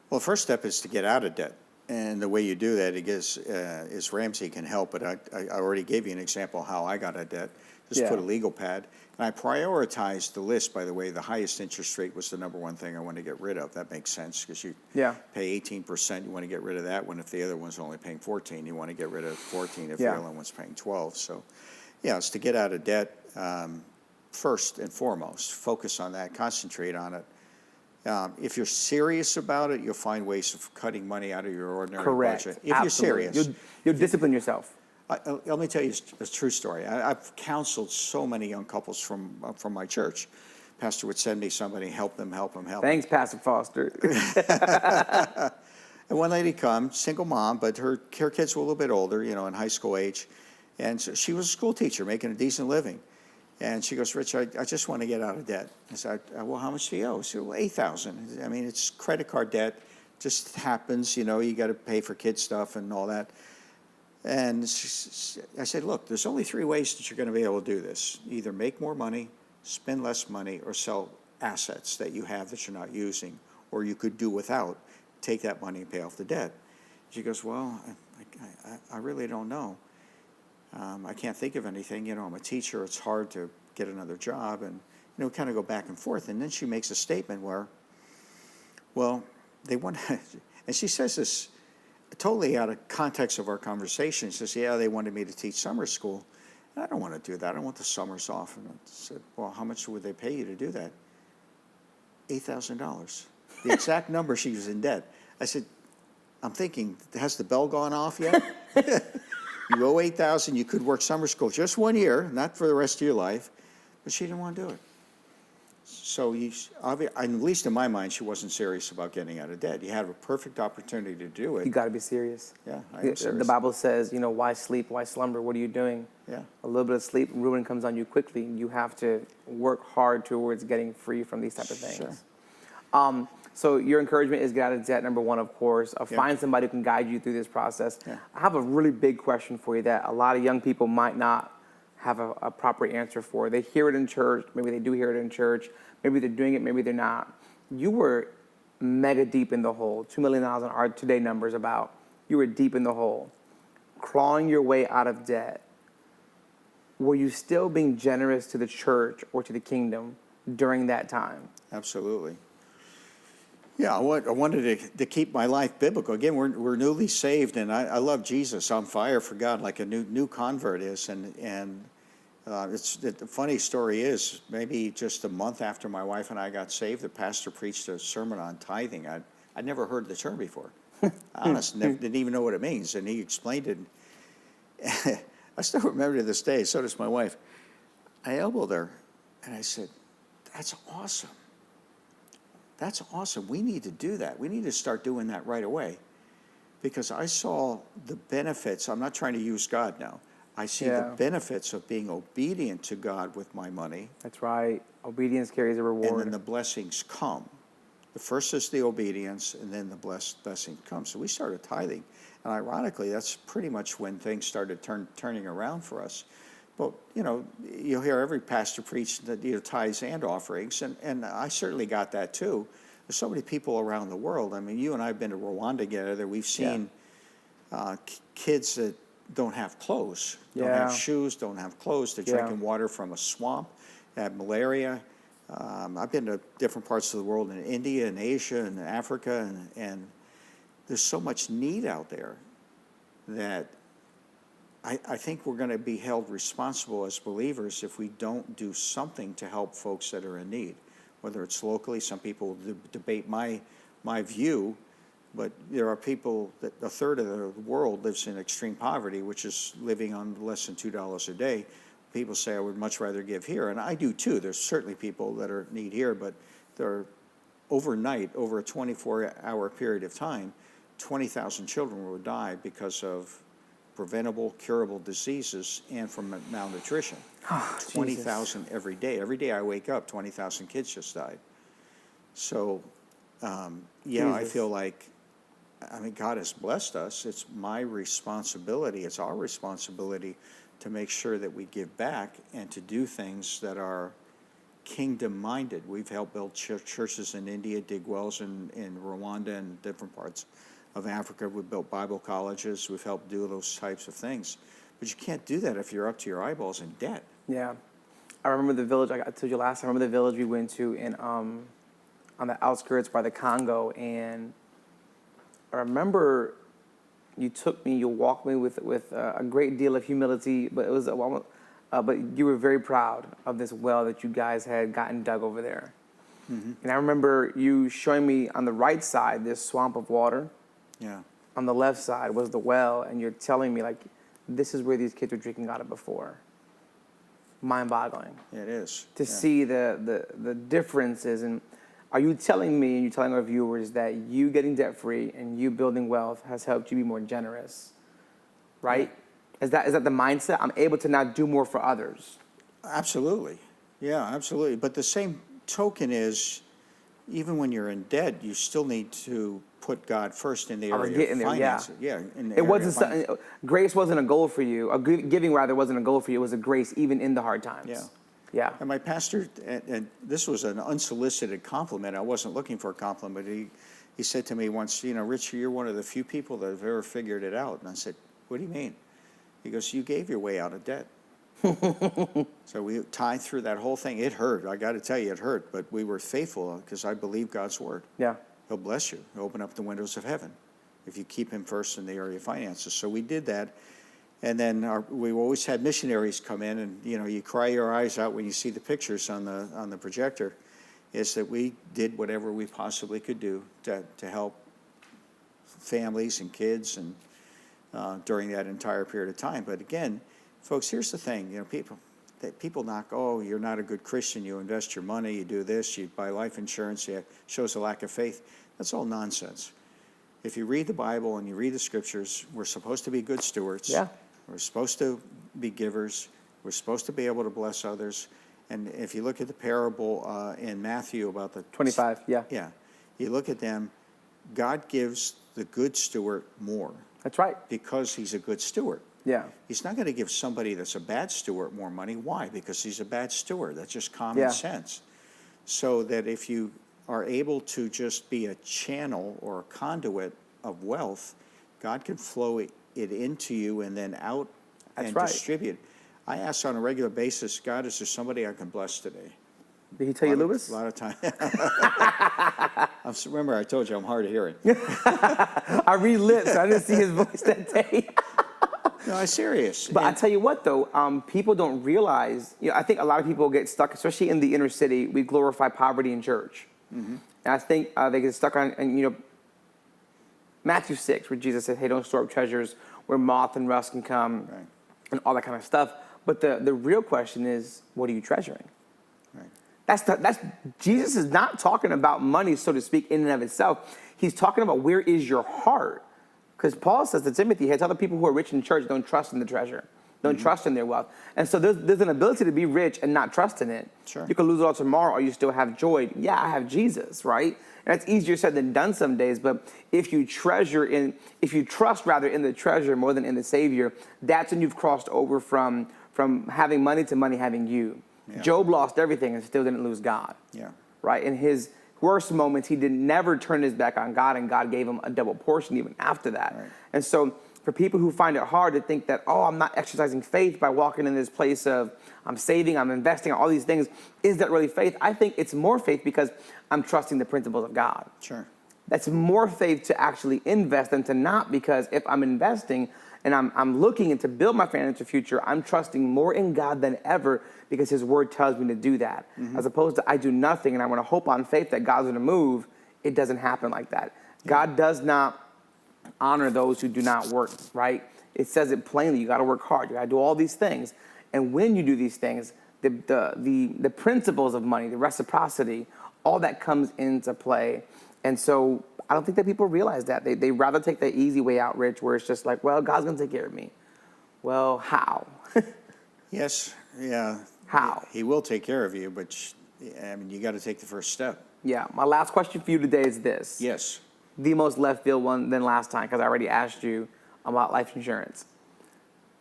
Well, the first step is to get out of debt. And the way you do that, is Ramsey can help, but I already gave you an example of how I got out of debt. Just put a legal pad. And I prioritized the list, by the way. The highest interest rate was the number one thing I wanted to get rid of. That makes sense, because you pay 18%, you want to get rid of that one. If the other one's only paying 14, you want to get rid of 14 if the other one's paying 12. So, it's to get out of debt first and foremost. Focus on that. Concentrate on it. If you're serious about it, you'll find ways of cutting money out of your ordinary budget. If you're serious. You'll discipline yourself. Let me tell you a true story. I've counseled so many young couples from my church. Pastor would send me somebody, help them. Thanks, Pastor Foster. And one lady comes, single mom, but her kids were a little bit older, in high school age. And so she was a school teacher making a decent living. And she goes, Rich, I just want to get out of debt. I said, well, how much do you owe? She said, well, $8,000. It's credit card debt. Just happens, you got to pay for kid stuff and all that. And I said, look, there's only 3 ways that you're going to be able to do this. Either make more money, spend less money, or sell assets that you have that you're not using, or you could do without, take that money and pay off the debt. She goes, well, I really don't know. I can't think of anything. I'm a teacher. It's hard to get another job. And, kind of go back and forth. And then she makes a statement where, well, they want to, and she says this totally out of context of our conversation. She says, they wanted me to teach summer school. And I don't want to do that. I don't want the summers off. And I said, well, how much would they pay you to do that? $8,000. The exact number she was in debt. I said, I'm thinking, has the bell gone off yet? You owe $8,000. You could work summer school just 1 year, not for the rest of your life. But she didn't want to do it. So, at least in my mind, she wasn't serious about getting out of debt. You had a perfect opportunity to do it. You got to be serious. Yeah, I am serious. The Bible says, why sleep, why slumber? What are you doing? Yeah. A little bit of sleep, ruin comes on you quickly. You have to work hard towards getting free from these type of things. Sure. So your encouragement is get out of debt, number one, of course. Find somebody who can guide you through this process. Yeah. I have a really big question for you that a lot of young people might not have a proper answer for. They hear it in church. Maybe they do hear it in church. Maybe they're doing it. Maybe they're not. You were mega deep in the hole. $2 million in our today numbers about. You were deep in the hole. Clawing your way out of debt. were you still being generous to the church or to the kingdom during that time? Absolutely. Yeah, I wanted to keep my life biblical. Again, we're newly saved, and I love Jesus. I'm on fire for God, like a new convert is. And the funny story is, maybe just a month after my wife and I got saved, the pastor preached a sermon on tithing. I'd never heard the term before. Honest, didn't even know what it means, and he explained it. I still remember to this day. So does my wife. I elbowed her, and I said, "That's awesome. That's awesome. We need to do that. We need to start doing that right away." Because I saw the benefits. I'm not trying to use God now. I see the benefits of being obedient to God with my money. That's right. Obedience carries a reward. And then the blessings come. The first is the obedience, and then the blessing comes. So we started tithing. And ironically, that's pretty much when things started turning around for us. But, you'll hear every pastor preach that tithes and offerings, and I certainly got that too. There's so many people around the world. I mean, you and I have been to Rwanda together. We've seen kids that don't have clothes, don't have shoes, don't have clothes. They're drinking water from a swamp, have malaria. I've been to different parts of the world, in India and Asia and Africa, and there's so much need out there that I think we're going to be held responsible as believers if we don't do something to help folks that are in need, whether it's locally. Some people debate my view, but there are people that a third of the world lives in extreme poverty, which is living on less than $2 a day. People say, I would much rather give here, and I do too. There's certainly people that are in need here, but there are overnight, over a 24-hour period of time, 20,000 children will die because of preventable, curable diseases and from malnutrition. 20,000 every day. Every day I wake up, 20,000 kids just died. So, I feel like, God has blessed us. It's my responsibility, it's our responsibility to make sure that we give back and to do things that are kingdom-minded. We've helped build churches in India, dig wells in Rwanda and different parts of Africa. We've built Bible colleges. We've helped do those types of things. But you can't do that if you're up to your eyeballs in debt. Yeah. I remember the village, I told you last time, I remember the village we went to on the outskirts by the Congo, and I remember you walked me with a great deal of humility, but it was but you were very proud of this well that you guys had gotten dug over there. Mm-hmm. And I remember you showing me on the right side this swamp of water. Yeah. On the left side was the well, and you're telling me, like, this is where these kids were drinking out of before. Mind-boggling. It is. To see the differences. And are you telling me, and you're telling our viewers, that you getting debt-free and you building wealth has helped you be more generous, right? Yeah. Is that the mindset? I'm able to now do more for others. Absolutely. Yeah, absolutely. But the same token is, even when you're in debt, you still need to put God first in the area of finances. Grace wasn't a goal for you. Giving rather wasn't a goal for you. It was a grace even in the hard times. Yeah. And my pastor, and this was an unsolicited compliment. I wasn't looking for a compliment. He said to me once, Richard, you're one of the few people that have ever figured it out. And I said, what do you mean? He goes, you gave your way out of debt. So we tied through that whole thing. It hurt. I got to tell you, it hurt. But we were faithful because I believe God's word. Yeah. He'll bless you. He'll open up the windows of heaven if you keep him first in the area of finances. So we did that. And then we always had missionaries come in, and you cry your eyes out when you see the pictures on the projector. Is that we did whatever we possibly could do to help families and kids and during that entire period of time. But again, folks, here's the thing. People knock, oh, you're not a good Christian. You invest your money, you do this, you buy life insurance. It shows a lack of faith. That's all nonsense. If you read the Bible and you read the scriptures, we're supposed to be good stewards. Yeah. We're supposed to be givers. We're supposed to be able to bless others. And if you look at the parable in Matthew about the 25, yeah. You look at them, God gives the good steward more. That's right. Because he's a good steward. Yeah. He's not going to give somebody that's a bad steward more money. Why? Because he's a bad steward. That's just common sense. So that if you are able to just be a channel or a conduit of wealth, God can flow it into you and then out and distribute. I ask on a regular basis, God, is there somebody I can bless today? Did he tell you, Lewis? A lot of time. Remember, I told you I'm hard of hearing. I read lips. I didn't see his voice that day. No, I'm serious. But I tell you what, though, people don't realize, I think a lot of people get stuck, especially in the inner city. We glorify poverty in church. Mm-hmm. And I think they get stuck on, Matthew 6, where Jesus said, hey, don't store up treasures where moth and rust can come, right, and all that kind of stuff. But the real question is, what are you treasuring? Right. That's Jesus is not talking about money, so to speak, in and of itself. He's talking about where is your heart. Because Paul says to Timothy, hey, tell the people who are rich in church, don't trust in the treasure. Don't trust in their wealth. And so there's an ability to be rich and not trust in it. Sure. You can lose it all tomorrow or you still have joy. Yeah, I have Jesus, right? And that's easier said than done some days. But if you trust in the treasure more than in the Savior, that's when you've crossed over from having money to money having you. Yeah. Job lost everything and still didn't lose God. Yeah. Right? In his worst moments, he never turn his back on God, and God gave him a double portion even after that. Right. And so for people who find it hard to think that, I'm not exercising faith by walking in this place of I'm saving, I'm investing, all these things, is that really faith? I think it's more faith because I'm trusting the principles of God. Sure. That's more faith to actually invest than to not, because if I'm investing and I'm looking to build my financial future, I'm trusting more in God than ever because his word tells me to do that. Mm-hmm. As opposed to I do nothing and I want to hope on faith that God's going to move. It doesn't happen like that. Yeah. God does not honor those who do not work, right? It says it plainly. You got to work hard. You got to do all these things. And when you do these things, the principles of money, the reciprocity, all that comes into play. And so I don't think that people realize that. They rather take the easy way out, Rich, where it's just like, well, God's going to take care of me. Well, how? Yes, yeah. How? He will take care of you, but you got to take the first step. Yeah. My last question for you today is this. Yes. The most left field one than last time, because I already asked you about life insurance.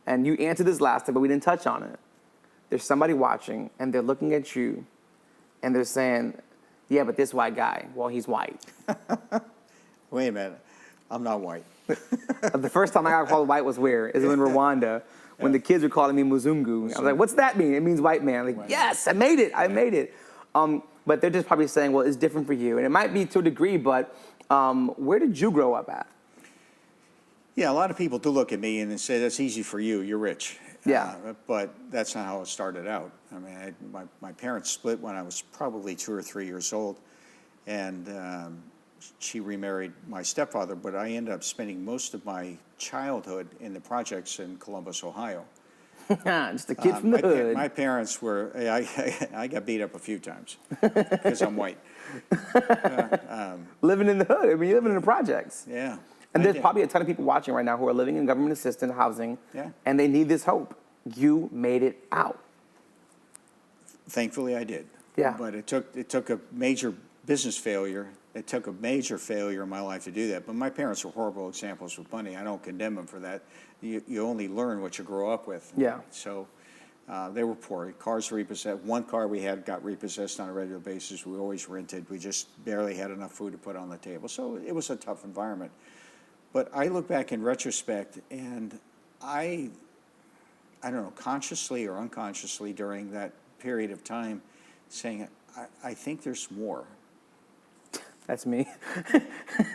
And you answered this last time, but we didn't touch on it. There's somebody watching, and they're looking at you, and they're saying, yeah, but this white guy, well, he's white. Wait a minute. I'm not white. The first time I got called white was where? It was in Rwanda, when the kids were calling me Muzungu. I was like, what's that mean? It means white man. I'm like, white yes, man. I made it. I made it. But they're just probably saying, well, it's different for you. And it might be to a degree, but where did you grow up at? Yeah, a lot of people do look at me and they say, that's easy for you. You're rich. Yeah. But that's not how it started out. I mean, my parents split when I was probably 2 or 3 years old. And she remarried my stepfather, but I ended up spending most of my childhood in the projects in Columbus, Ohio. Just a kid from the hood. My parents were, I got beat up a few times because I'm white. Living in the hood. I mean, you're living in the projects. Yeah. And there's probably a ton of people watching right now who are living in government assisted housing, and they need this hope. You made it out. Thankfully, I did. Yeah. But it took a major business failure. It took a major failure in my life to do that. But my parents were horrible examples with money. I don't condemn them for that. You only learn what you grow up with. Yeah. So they were poor. Cars repossessed. One car we had got repossessed on a regular basis. We always rented. We just barely had enough food to put on the table. So it was a tough environment. But I look back in retrospect, and I don't know, consciously or unconsciously during that period of time, saying, I think there's more. That's me.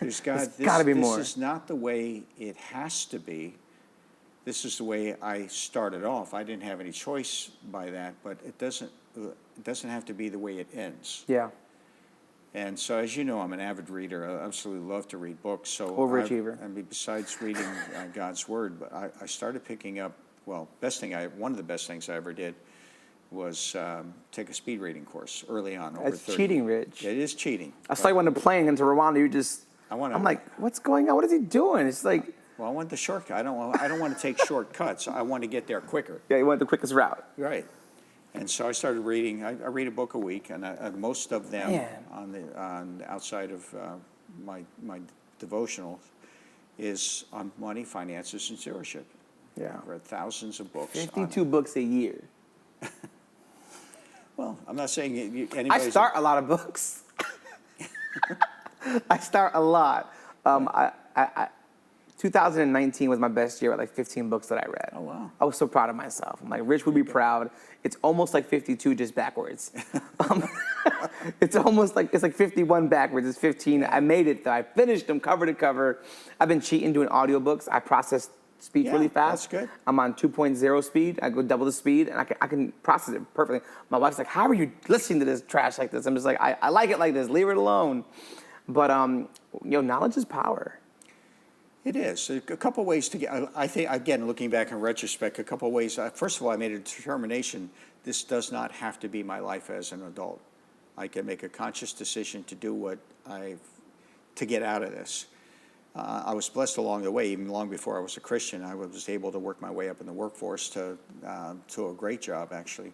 There's got to be more. This is not the way it has to be. This is the way I started off. I didn't have any choice by that, but it doesn't have to be the way it ends. Yeah. And so, as you know, I'm an avid reader. I absolutely love to read books. So overachiever. I mean, besides reading God's Word, but I started picking up. Well, one of the best things I ever did was take a speed reading course early on. That's cheating, Rich. It is cheating. I saw you on the plane into Rwanda. I'm like, what's going on? What is he doing? It's like. Well, I want the shortcut. I don't want to take shortcuts. I want to get there quicker. Yeah, you want the quickest route. Right. And so I started reading. I read a book a week, and most of them on outside of my devotional is on money, finances, and stewardship. Yeah, I've read thousands of books. 52 books a year. Well, I'm not saying anybody. I start a lot of books. I start a lot. 2019 was my best year at like 15 books that I read. Oh, wow. I was so proud of myself. I'm like, Rich would be proud. It's almost like 52 just backwards. It's like 51 backwards. It's 15. I made it though. I finished them cover to cover. I've been cheating doing audiobooks. I process speech really fast. That's good. I'm on 2.0 speed. I go double the speed, and I can process it perfectly. My wife's like, how are you listening to this trash like this? I'm just like, I like it like this. Leave it alone. But, knowledge is power. It is. A couple ways to get, I think, again, looking back in retrospect, a couple ways. First of all, I made a determination, this does not have to be my life as an adult. I can make a conscious decision to do to get out of this. I was blessed along the way, even long before I was a Christian. I was able to work my way up in the workforce to a great job, actually.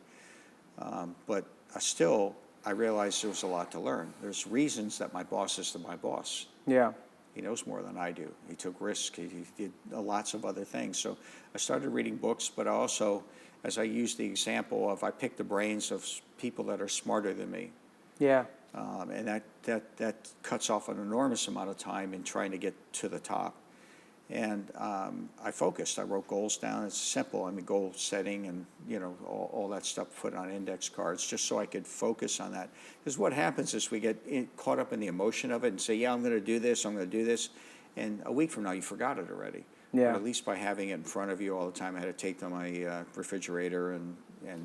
But still, I realized there was a lot to learn. There's reasons that my boss is my boss. Yeah. He knows more than I do. He took risks. He did lots of other things. So I started reading books, but also, as I used the example of, I picked the brains of people that are smarter than me. Yeah. And that cuts off an enormous amount of time in trying to get to the top. And I focused. I wrote goals down. It's simple. I mean, goal setting and, all that stuff put on index cards just so I could focus on that. Because what happens is we get caught up in the emotion of it and say, yeah, I'm going to do this, I'm going to do this. And a week from now, you forgot it already. Yeah. But at least by having it in front of you all the time, I had to take to my refrigerator and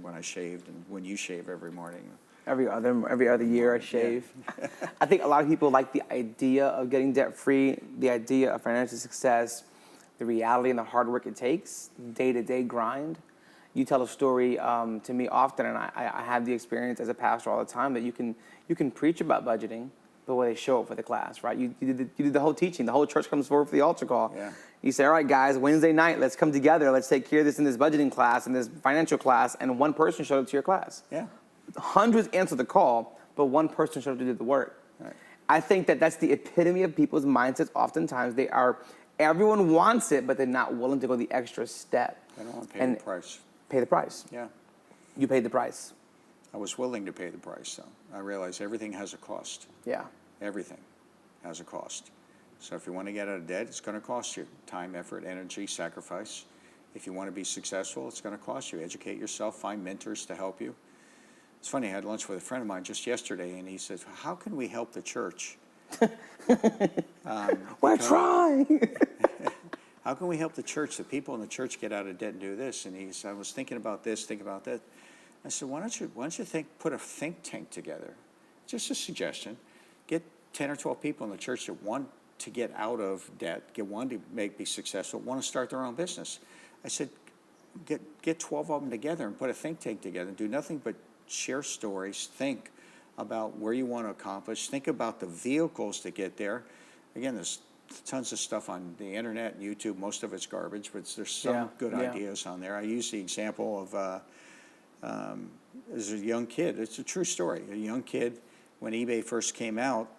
when I shaved and when you shave every morning. Every other year I shave. Yeah. I think a lot of people like the idea of getting debt free, the idea of financial success, the reality and the hard work it takes, day-to-day grind. You tell a story to me often, and I have the experience as a pastor all the time that you can preach about budgeting, but when they show up for the class, right? You did the whole teaching. The whole church comes forward for the altar call. Yeah. You say, all right, guys, Wednesday night, let's come together. Let's take care of this in this budgeting class, in this financial class, and one person showed up to your class. Yeah. Hundreds answered the call, but one person showed up to do the work. Right. I think that's the epitome of people's mindsets. Oftentimes, everyone wants it, but they're not willing to go the extra step. They don't want to pay the price. Pay the price. Yeah. You paid the price. I was willing to pay the price, though. I realized everything has a cost. Yeah. Everything has a cost. So if you want to get out of debt, it's going to cost you time, effort, energy, sacrifice. If you want to be successful, it's going to cost you. Educate yourself, find mentors to help you. It's funny, I had lunch with a friend of mine just yesterday, and he says, how can we help the church? We're trying. How can we help the church, the people in the church get out of debt and do this? And I was thinking about this, thinking about that. I said, why don't you put a think tank together? Just a suggestion. Get 10 or 12 people in the church that want to get out of debt, want to be successful, want to start their own business. I said, get 12 of them together and put a think tank together. Do nothing but share stories, think about where you want to accomplish, think about the vehicles to get there. Again, there's tons of stuff on the internet and YouTube. Most of it's garbage, but there's some good ideas on there. I use the example of there's a young kid. It's a true story. A young kid, when eBay first came out,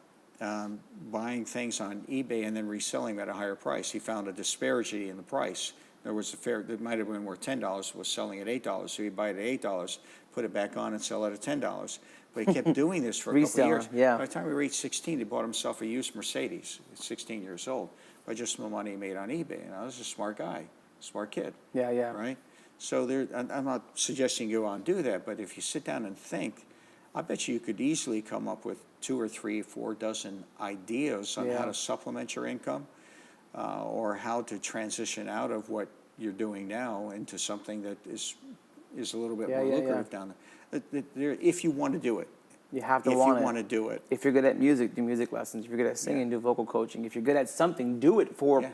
buying things on eBay and then reselling them at a higher price. He found a disparity in the price. There was that might have been worth $10, was selling at $8, so he'd buy it at $8, put it back on and sell it at $10. But he kept doing this for a couple of years. Yeah. By the time he reached 16, he bought himself a used Mercedes. He's 16 years old, by just the money he made on eBay. And I was a smart guy, smart kid. Yeah. Right? So I'm not suggesting you go out and do that, but if you sit down and think, I bet you could easily come up with 2 or 3, 4 dozen ideas on how to supplement your income. Or how to transition out of what you're doing now into something that is a little bit more lucrative down there. If you want to do it. You have to if want you want to do it. If you're good at music, do music lessons. If you're good at singing, do vocal coaching. If you're good at something, do it for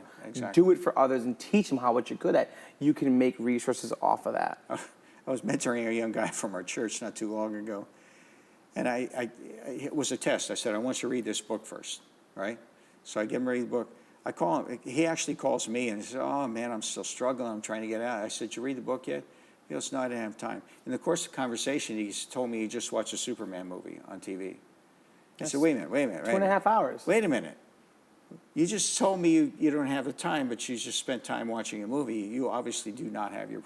others and teach them what you're good at. You can make resources off of that. I was mentoring a young guy from our church not too long ago. And it was a test. I said, I want you to read this book first, right? So I give him to read the book. I call him. He actually calls me and he says, oh, man, I'm still struggling. I'm trying to get out. I said, did you read the book yet? He goes, no, I didn't have time. In the course of the conversation, he told me he just watched a Superman movie on TV. I said, wait a minute. 2.5 hours. Wait a minute. You just told me you don't have the time, but you just spent time watching a movie. You obviously do not have your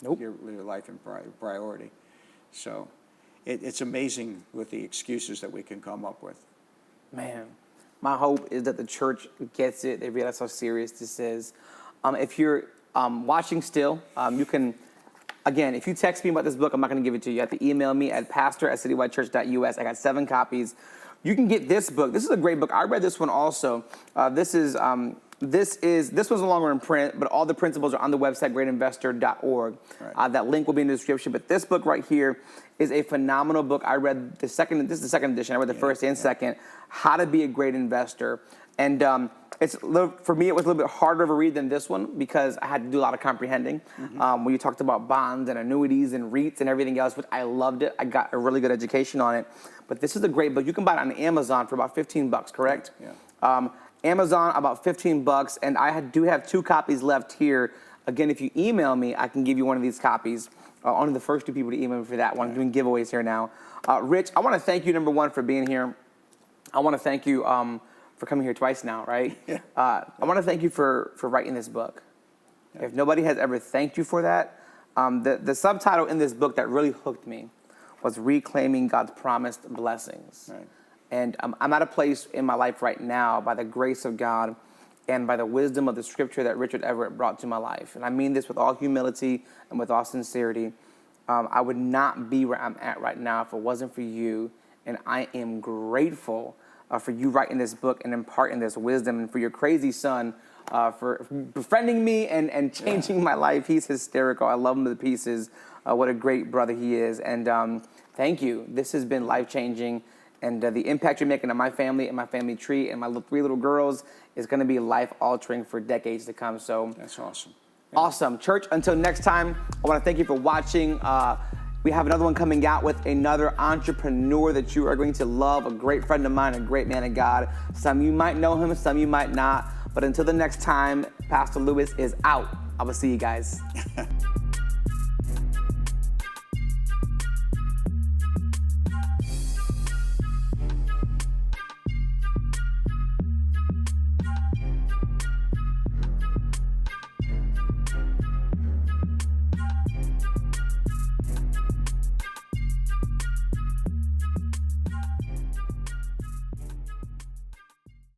your life in priority. So it's amazing with the excuses that we can come up with. Man, My hope is that the church gets it. They realize how serious this is. If you're watching still, you can, again, if you text me about this book, I'm not going to give it to you. You have to email me at pastor@citywidechurch.us. I got 7 copies. You can get this book. This is a great book. I read this one also. This one's no longer in print, but all the principles are on the website, greatinvestor.org. Right. That link will be in the description. But this book right here is a phenomenal book. I read this is the second edition. I read the first and second, How to Be a Great Investor. And for me, it was a little bit harder of a read than this one because I had to do a lot of comprehending. When you talked about bonds and annuities and REITs and everything else, which I loved it. I got a really good education on it. But this is a great book. You can buy it on Amazon for about $15, correct? Yeah. Amazon, about $15, and I do have 2 copies left here. Again, if you email me, I can give you one of these copies. Only the first 2 people to email me for that one. I'm doing giveaways here now. Rich, I want to thank you, number one, for being here. I want to thank you for coming here twice now, right? Yeah. I want to thank you for writing this book. Yeah. If nobody has ever thanked you for that, the subtitle in this book that really hooked me was Reclaiming God's Promised Blessings. Right. And I'm at a place in my life right now by the grace of God and by the wisdom of the scripture that Richard Everett brought to my life. And I mean this with all humility and with all sincerity. I would not be where I'm at right now if it wasn't for you. And I am grateful for you writing this book and imparting this wisdom, and for your crazy son for befriending me and changing my life. He's hysterical. I love him to pieces. What a great brother he is. And thank you. This has been life-changing. And the impact you're making on my family and my family tree and my 3 little girls is going to be life-altering for decades to come. So that's awesome. Yeah. Awesome. Church, until next time, I want to thank you for watching. We have another one coming out with another entrepreneur that you are going to love, a great friend of mine, a great man of God. Some of you might know him, some of you might not. But until the next time, Pastor Luis is out. I will see you guys.